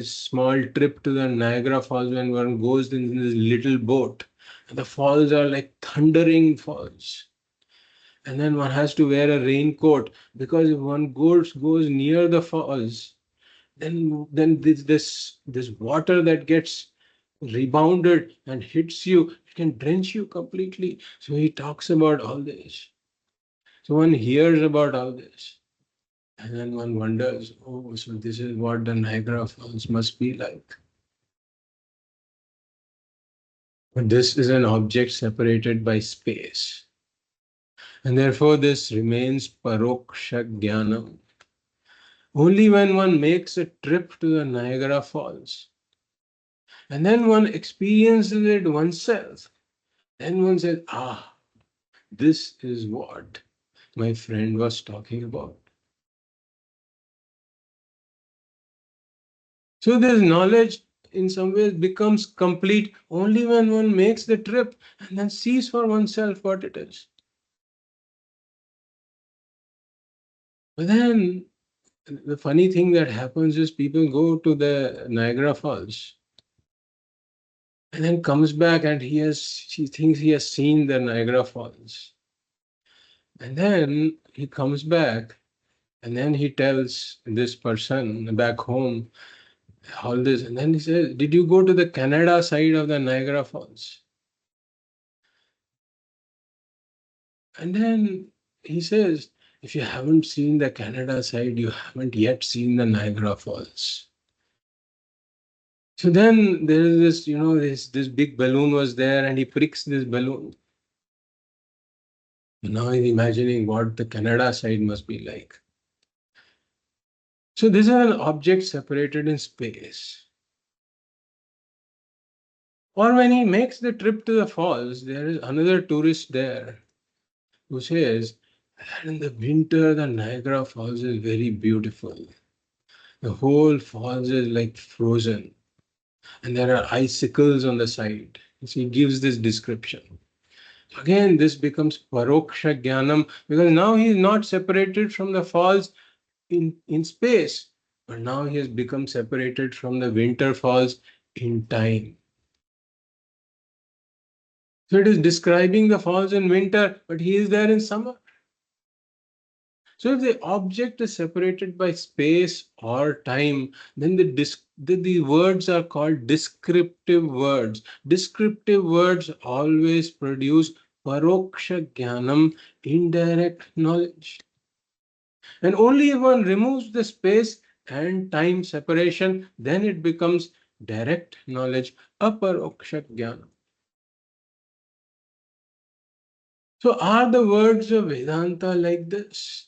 small trip to the Niagara Falls when one goes in this little boat. And the falls are like thundering falls. And then one has to wear a raincoat because if one goes near the falls, then this water that gets rebounded and hits you, it can drench you completely. So he talks about all this. So one hears about all this. And then one wonders, oh, so this is what the Niagara Falls must be like. But this is an object separated by space. And therefore this remains paroksha jnanam. Only when one makes a trip to the Niagara Falls and then one experiences it oneself, Then one says, this is what my friend was talking about. So this knowledge in some ways becomes complete only when one makes the trip and then sees for oneself what it is. But then the funny thing that happens is people go to the Niagara Falls and then comes back and she thinks he has seen the Niagara Falls. And then he comes back and then he tells this person back home all this. And then he says, did you go to the Canada side of the Niagara Falls? And then he says, if you haven't seen the Canada side, you haven't yet seen the Niagara Falls. So then there is this, this big balloon was there and he pricks this balloon. And now he's imagining what the Canada side must be like. So this is an object separated in space. Or when he makes the trip to the falls, there is another tourist there who says that in the winter the Niagara Falls is very beautiful. The whole falls is like frozen and there are icicles on the side. So he gives this description. Again, this becomes paroksha jnanam because now he is not separated from the falls in space, but now he has become separated from the winter falls in time. So it is describing the falls in winter, but he is there in summer. So if the object is separated by space or time, then the words are called descriptive words. Descriptive words always produce paroksha jnanam, indirect knowledge. And only if one removes the space and time separation, then it becomes direct knowledge, aparoksha jnana. So are the words of Vedanta like this?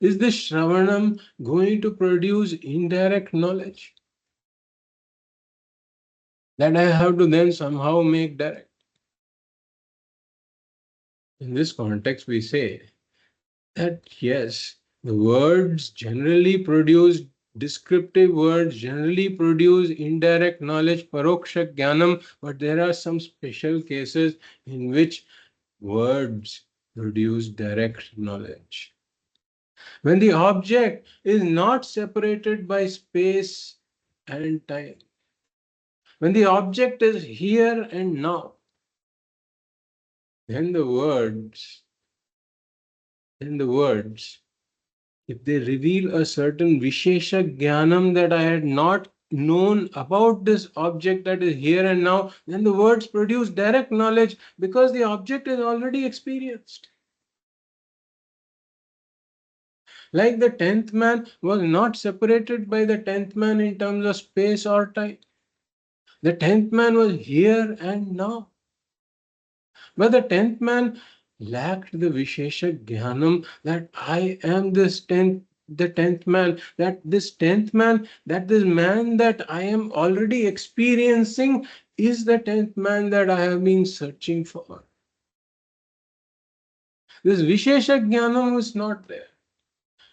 Is this Shravanam going to produce indirect knowledge that I have to then somehow make direct? In this context, we say that yes, the words generally produce, descriptive words generally produce indirect knowledge, paroksha jnanam, but there are some special cases in which words produce direct knowledge. When the object is not separated by space and time, when the object is here and now, then the words, if they reveal a certain Vishesha Jnanam that I had not known about this object that is here and now, then the words produce direct knowledge because the object is already experienced. Like the 10th man was not separated by the 10th man in terms of space or time. The 10th man was here and now. But the 10th man lacked the Vishesha Jnanam that I am this 10th man, that this 10th man, that this man that I am already experiencing is the 10th man that I have been searching for. This Vishesha Jnanam was not there.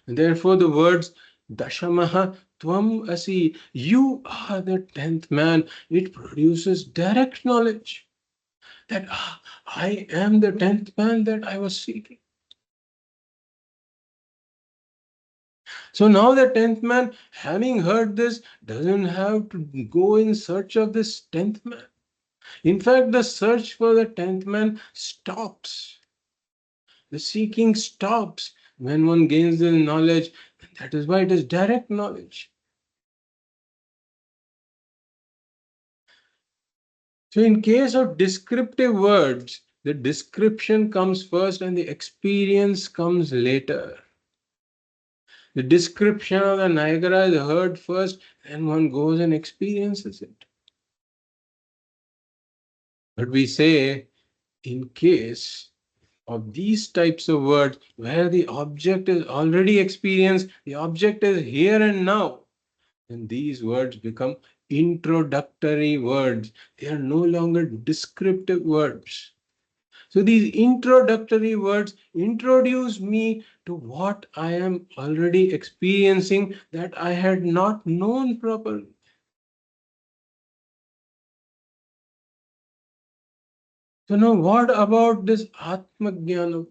And therefore the words Dashamaha Tvam Asi, you are the 10th man, it produces direct knowledge that I am the 10th man that I was seeking. So now the 10th man, having heard this, doesn't have to go in search of this 10th man. In fact, the search for the 10th man stops. The seeking stops when one gains the knowledge. And that is why it is direct knowledge. So in case of descriptive words, the description comes first and the experience comes later. The description of the Niagara is heard first and one goes and experiences it. But we say, in case of these types of words where the object is already experienced, the object is here and now, then these words become introductory words. They are no longer descriptive words. So these introductory words introduce me to what I am already experiencing that I had not known properly. So now what about this Atma Jnana?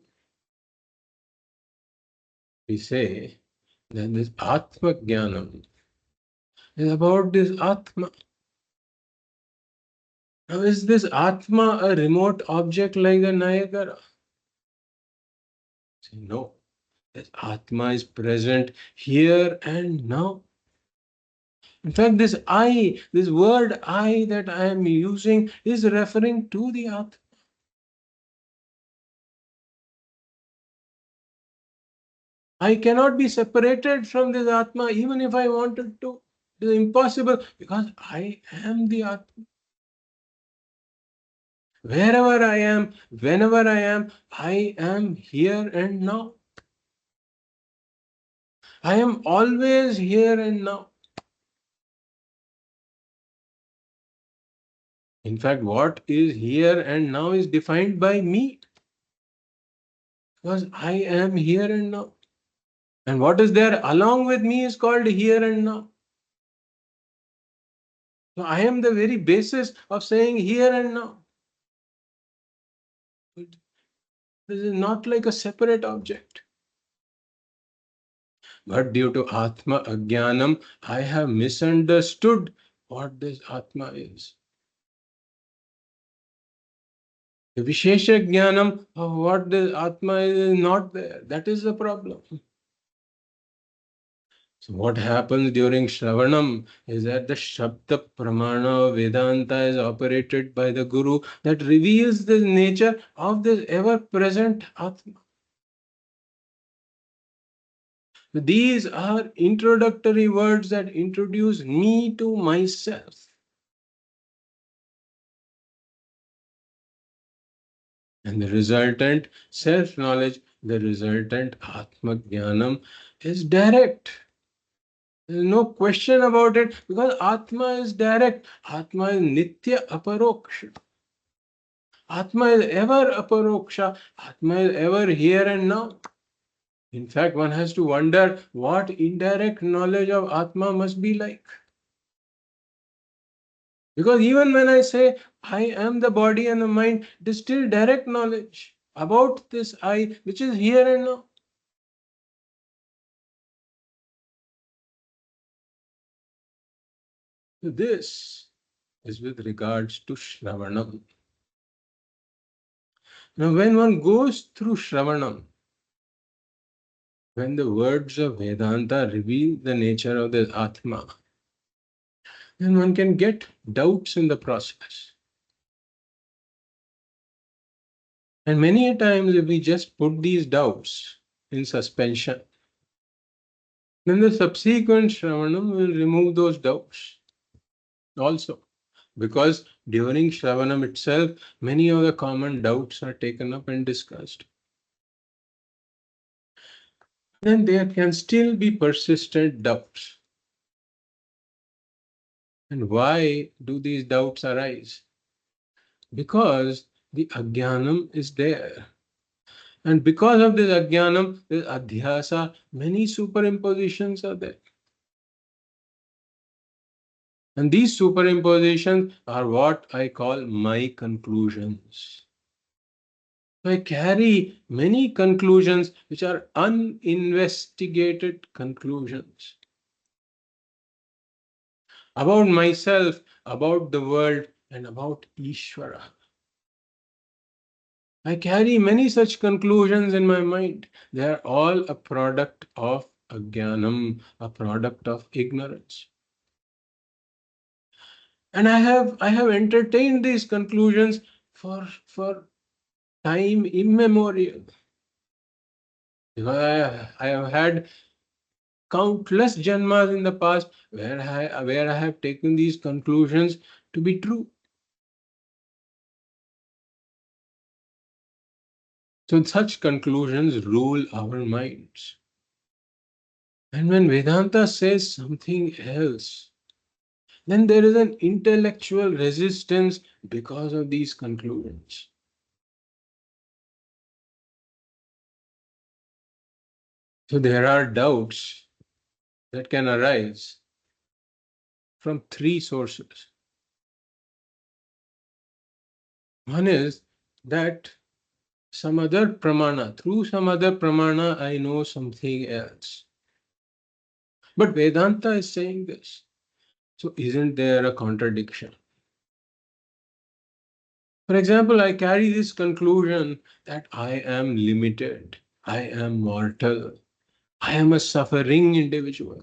We say that this Atma Jnana is about this Atma. Now is this Atma a remote object like the Nayagara? Say no. This Atma is present here and now. In fact, this I, this word I that I am using is referring to the Atma. I cannot be separated from this Atma even if I wanted to. It is impossible because I am the Atma. Wherever I am, whenever I am here and now. I am always here and now. In fact, what is here and now is defined by me because I am here and now. And what is there along with me is called here and now. So I am the very basis of saying here and now. This is not like a separate object. But due to Atma Ajnanam, I have misunderstood what this Atma is. The Vishesha Jnanam of what this Atma is not there. That is the problem. So what happens during Shravanam is that the Shabda Pramana of Vedanta is operated by the Guru that reveals the nature of this ever-present Atma. These are introductory words that introduce me to myself. And the resultant self-knowledge, the resultant Atma Jnanam is direct. There is no question about it because Atma is direct. Atma is Nitya Aparoksha. Atma is ever Aparoksha. Atma is ever here and now. In fact, one has to wonder what indirect knowledge of Atma must be like. Because even when I say I am the body and the mind, it is still direct knowledge about this I, which is here and now. So this is with regards to Shravanam. Now, when one goes through Shravanam, when the words of Vedanta reveal the nature of the Atma, then one can get doubts in the process. And many a times, if we just put these doubts in suspension, then the subsequent Shravanam will remove those doubts also. Because during Shravanam itself, many of the common doubts are taken up and discussed. Then there can still be persistent doubts. And why do these doubts arise? Because the ajnanam is there. And because of this ajnanam, this adhyasa, many superimpositions are there. And these superimpositions are what I call my conclusions. So I carry many conclusions which are uninvestigated conclusions about myself, about the world, and about Ishvara. I carry many such conclusions in my mind. They are all a product of ajnanam, a product of ignorance. And I have entertained these conclusions for time immemorial. Because I have had countless janmas in the past where I have taken these conclusions to be true. So such conclusions rule our minds. And when Vedanta says something else, then there is an intellectual resistance because of these conclusions. So there are doubts that can arise from three sources. One is that some other pramana, through some other pramana, I know something else. But Vedanta is saying this. So isn't there a contradiction? For example, I carry this conclusion that I am limited, I am mortal, I am a suffering individual.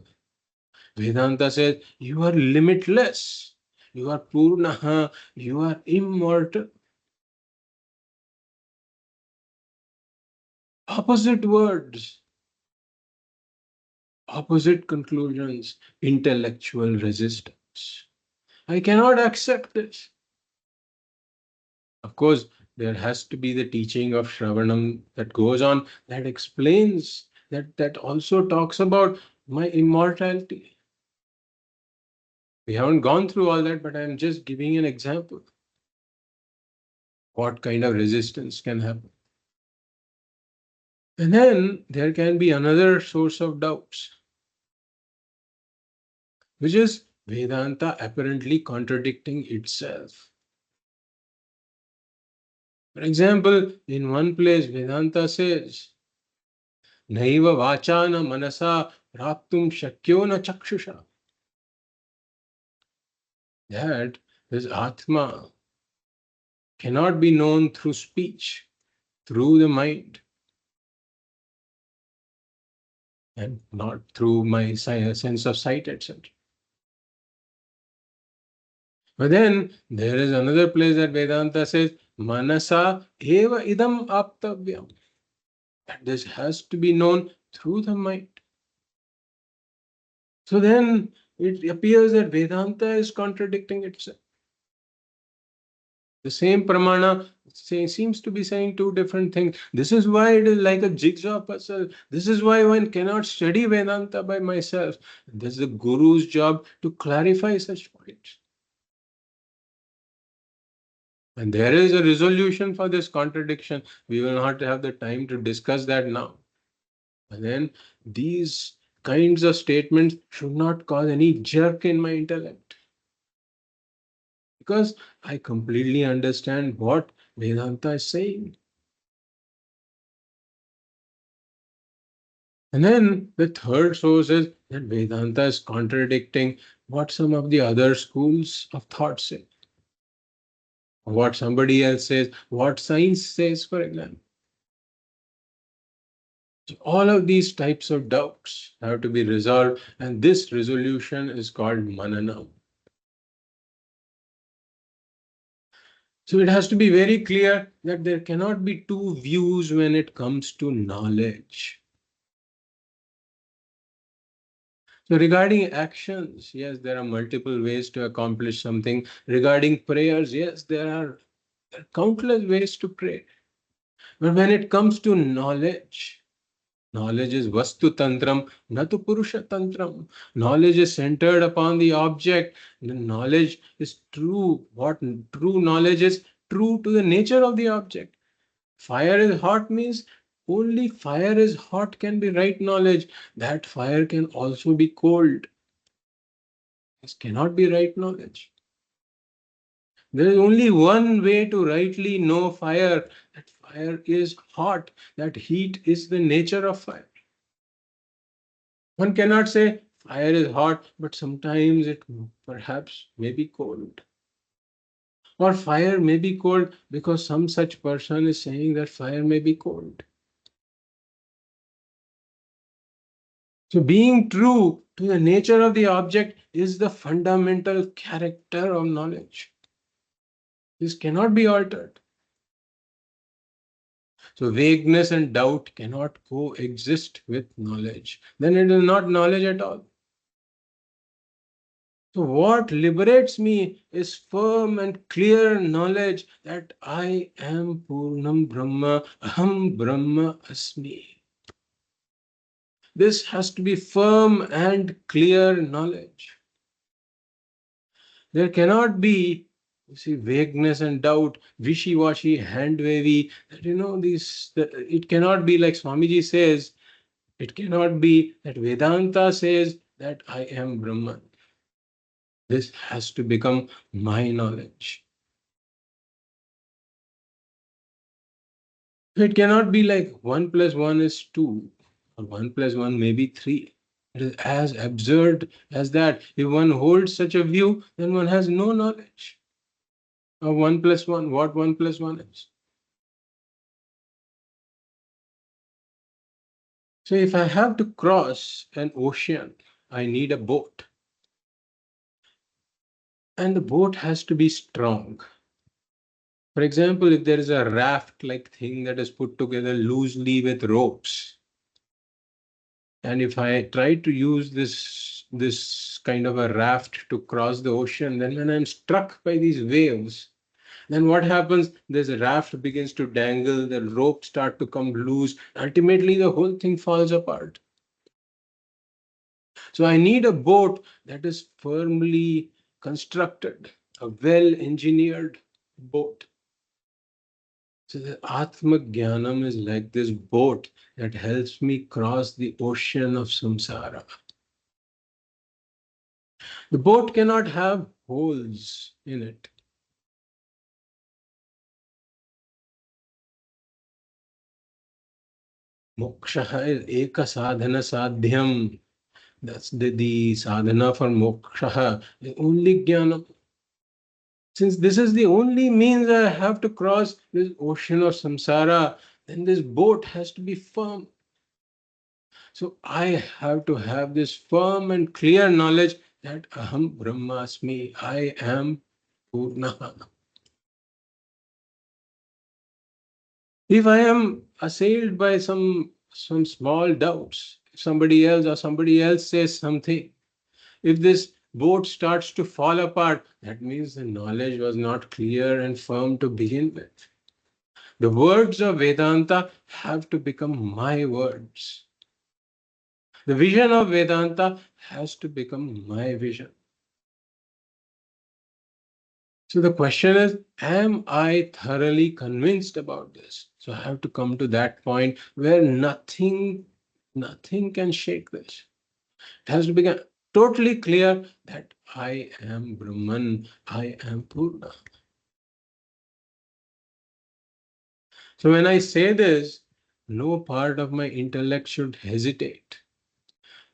Vedanta says you are limitless, you are purnaha, you are immortal. Opposite words, opposite conclusions, intellectual resistance. I cannot accept this. Of course, there has to be the teaching of Shravanam that goes on, that explains, that also talks about my immortality. We haven't gone through all that, but I'm just giving an example. What kind of resistance can happen? And then there can be another source of doubts, which is Vedanta apparently contradicting itself. For example, in one place, Vedanta says, Naiva vacha na manasa praptum shakyo na chakshusha. That this Atma cannot be known through speech, through the mind, and not through my sense of sight, etc. But then there is another place that Vedanta says, Manasa eva idam aptavyam. That this has to be known through the mind. So then it appears that Vedanta is contradicting itself. The same pramana seems to be saying two different things. This is why it is like a jigsaw puzzle. This is why one cannot study Vedanta by myself. This is the Guru's job to clarify such points. And there is a resolution for this contradiction. We will not have the time to discuss that now. And then these kinds of statements should not cause any jerk in my intellect. Because I completely understand what Vedanta is saying. And then the third source is that Vedanta is contradicting what some of the other schools of thought say, what somebody else says, what science says, for example. So all of these types of doubts have to be resolved, and this resolution is called Mananam. So it has to be very clear that there cannot be two views when it comes to knowledge. So regarding actions, yes, there are multiple ways to accomplish something. Regarding prayers, yes, there are countless ways to pray. But when it comes to knowledge, knowledge is Vastu Tantram, Natu Purusha Tantram. Knowledge is centered upon the object. The knowledge is true. What true knowledge is true to the nature of the object. Fire is hot means only fire is hot can be right knowledge. That fire can also be cold. This cannot be right knowledge. There is only one way to rightly know fire. That fire is hot. That heat is the nature of fire. One cannot say fire is hot, but sometimes it perhaps may be cold. Or fire may be cold because some such person is saying that fire may be cold. So being true to the nature of the object is the fundamental character of knowledge. This cannot be altered. So vagueness and doubt cannot coexist with knowledge. Then it is not knowledge at all. So what liberates me is firm and clear knowledge that I am Purnam Brahma, Aham Brahma Asmi. This has to be firm and clear knowledge. There cannot be, you see, vagueness and doubt, wishy-washy, hand-wavy, that, it cannot be like Swamiji says, It cannot be that Vedanta says that I am Brahman. This has to become my knowledge. It cannot be like 1 plus 1 is 2, or 1 plus 1 may be 3. It is as absurd as that. If one holds such a view, then one has no knowledge of 1 plus 1, what 1 plus 1 is. So if I have to cross an ocean, I need a boat. And the boat has to be strong. For example, if there is a raft-like thing that is put together loosely with ropes, and if I try to use this kind of a raft to cross the ocean, then when I'm struck by these waves, then what happens? This raft begins to dangle, the ropes start to come loose. Ultimately, the whole thing falls apart. So I need a boat that is firmly constructed, a well-engineered boat. So the Atma Jnanam is like this boat that helps me cross the ocean of samsara. The boat cannot have holes in it. Moksha is eka sadhana sadhyam. That's the sadhana for moksha is only jnana. Since this is the only means I have to cross this ocean of samsara, then this boat has to be firm. So I have to have this firm and clear knowledge that Aham Brahmasmi, I am Purna. If I am assailed by some small doubts, if somebody else says something, if this boat starts to fall apart, that means the knowledge was not clear and firm to begin with. The words of Vedanta have to become my words. The vision of Vedanta has to become my vision. So the question is, am I thoroughly convinced about this? So I have to come to that point where nothing can shake this. It has to become totally clear that I am Brahman, I am Purna. So when I say this, no part of my intellect should hesitate.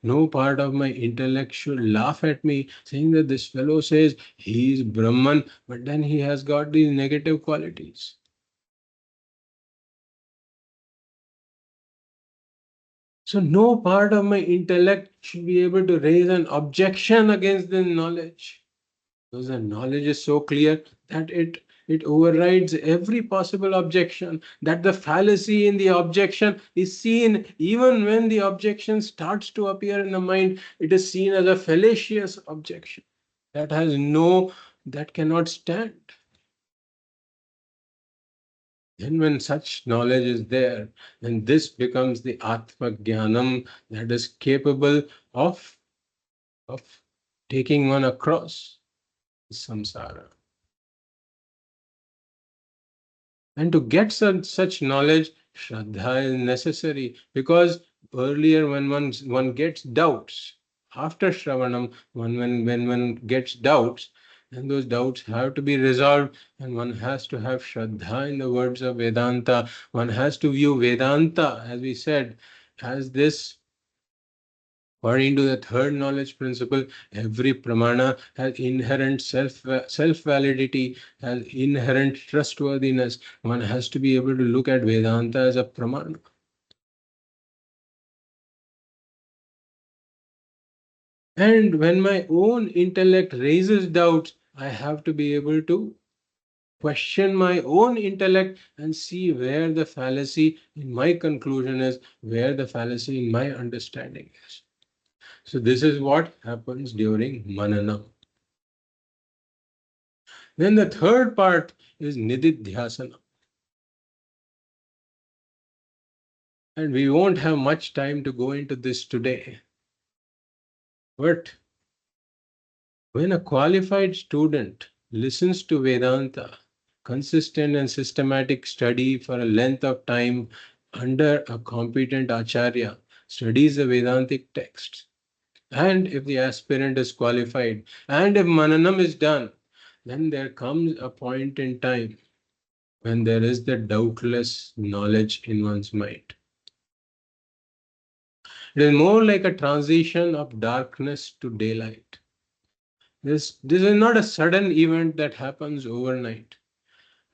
No part of my intellect should laugh at me, saying that this fellow says he is Brahman, but then he has got these negative qualities. So no part of my intellect should be able to raise an objection against the knowledge. Because the knowledge is so clear that it overrides every possible objection, that the fallacy in the objection is seen even when the objection starts to appear in the mind, it is seen as a fallacious objection that cannot stand. Then when such knowledge is there, then this becomes the Atma Jnanam that is capable of, of taking one across samsara. And to get such knowledge, Shraddha is necessary, because earlier when one gets doubts, after Shravanam, when one gets doubts, then those doubts have to be resolved, and one has to have Shraddha in the words of Vedanta. One has to view Vedanta, as we said, as this. According to the third knowledge principle, every pramana has inherent self-validity, has inherent trustworthiness. One has to be able to look at Vedanta as a pramana. And when my own intellect raises doubts, I have to be able to question my own intellect and see where the fallacy in my conclusion is, where the fallacy in my understanding is. So this is what happens during Mananam. Then the third part is Nididhyasanam. And we won't have much time to go into this today. But when a qualified student listens to Vedanta, consistent and systematic study for a length of time under a competent acharya, studies the Vedantic texts, and if the aspirant is qualified, and if Mananam is done, then there comes a point in time when there is the doubtless knowledge in one's mind. It is more like a transition of darkness to daylight. This is not a sudden event that happens overnight.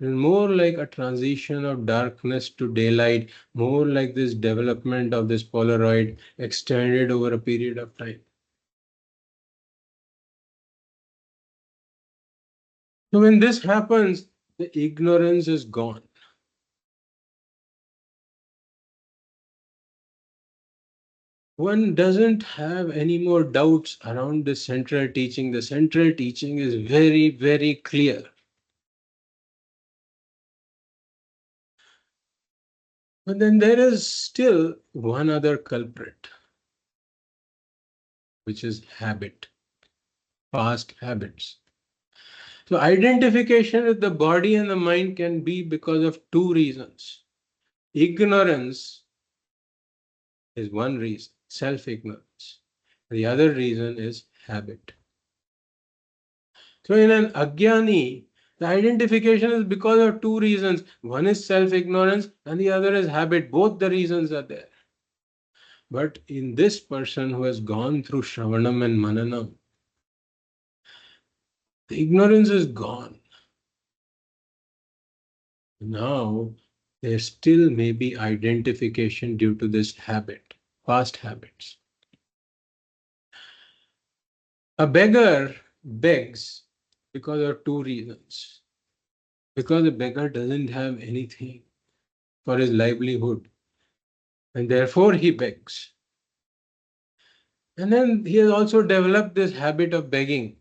It is more like a transition of darkness to daylight, more like this development of this Polaroid extended over a period of time. So when this happens, the ignorance is gone. One doesn't have any more doubts around the central teaching. The central teaching is very, very clear. But then there is still one other culprit, which is habit, past habits. So identification with the body and the mind can be because of two reasons. Ignorance is one reason, self-ignorance. The other reason is habit. So in an Ajnani, the identification is because of two reasons. One is self-ignorance and the other is habit. Both the reasons are there. But in this person who has gone through Shravanam and Mananam, the ignorance is gone. Now, there still may be identification due to this habit, past habits. A beggar begs because of two reasons. Because the beggar doesn't have anything for his livelihood, and therefore he begs. And then he has also developed this habit of begging.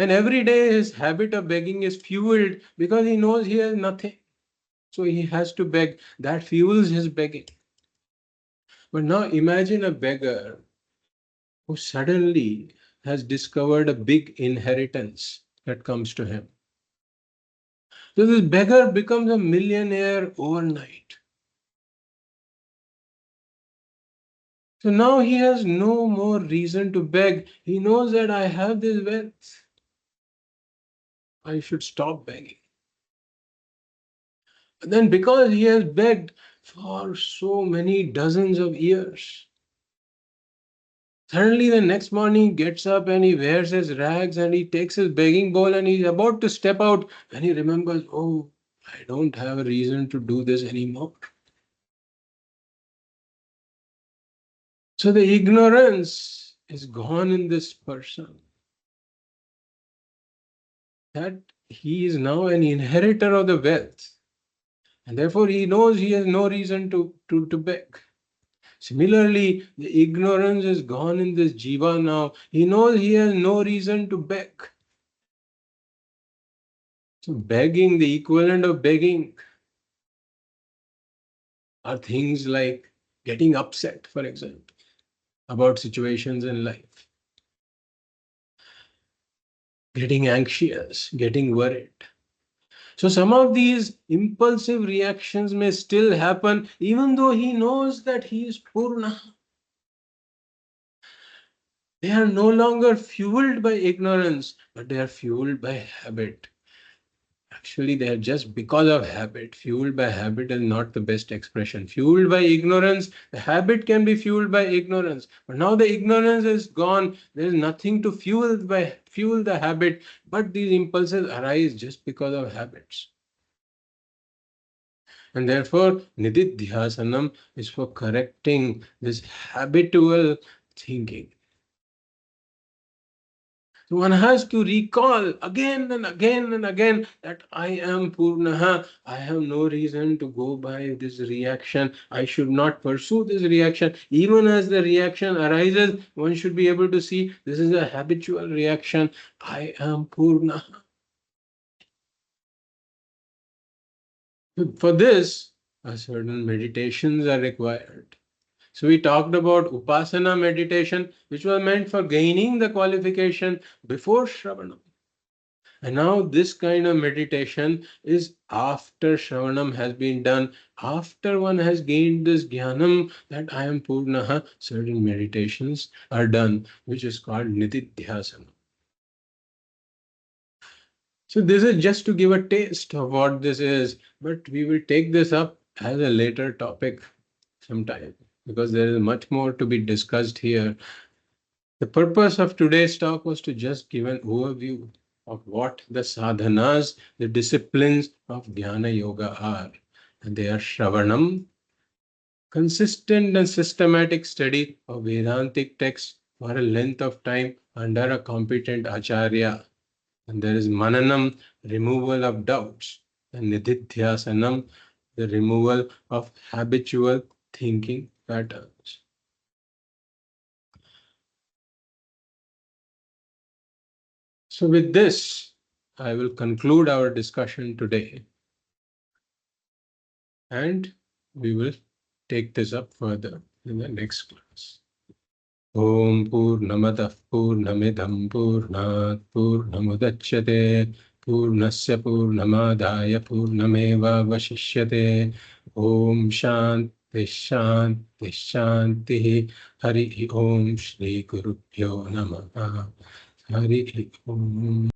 And every day his habit of begging is fueled because he knows he has nothing. So he has to beg. That fuels his begging. But now imagine a beggar who suddenly has discovered a big inheritance that comes to him. So this beggar becomes a millionaire overnight. So now he has no more reason to beg. He knows that I have this wealth. I should stop begging. But then because he has begged for so many dozens of years, suddenly the next morning he gets up and he wears his rags and he takes his begging bowl and he's about to step out and he remembers, oh, I don't have a reason to do this anymore. So the ignorance is gone in this person, that he is now an inheritor of the wealth. And therefore he knows he has no reason to beg. Similarly, the ignorance is gone in this jiva now. He knows he has no reason to beg. So begging, the equivalent of begging, are things like getting upset, for example, about situations in life, getting anxious, getting worried. So some of these impulsive reactions may still happen even though he knows that he is Purna. They are no longer fueled by ignorance, but they are fueled by habit. Actually, they are just because of habit. Fueled by habit is not the best expression. Fueled by ignorance, the habit can be fueled by ignorance. But now the ignorance is gone. There is nothing to fuel the habit, but these impulses arise just because of habits. And therefore, Nididhyasanam is for correcting this habitual thinking. So one has to recall again and again and again that I am Purnaha. I have no reason to go by this reaction. I should not pursue this reaction. Even as the reaction arises, one should be able to see this is a habitual reaction. I am Purnaha. For this, a certain meditations are required. So we talked about Upasana meditation, which was meant for gaining the qualification before Shravanam. And now this kind of meditation is after Shravanam has been done, after one has gained this Jnanam that I am Purnaha, certain meditations are done, which is called Nididhyasanam. So this is just to give a taste of what this is, but we will take this up as a later topic sometime because there is much more to be discussed here. The purpose of today's talk was to just give an overview of what the sadhanas, the disciplines of Jnana Yoga are. And they are Shravanam, consistent and systematic study of Vedantic texts for a length of time under a competent acharya. And there is Mananam, removal of doubts, and Nididhyasanam, the removal of habitual thinking patterns. So with this, I will conclude our discussion today, and we will take this up further in the next class. Om Purnamadah Purnamidam Purnat Purnamudachyate Purnasya Purnamadaya Purnameva Vashishyate. Om Shanti Shanti Shanti. Hari Om Shri Gurubhyo Namaha. Hari Om.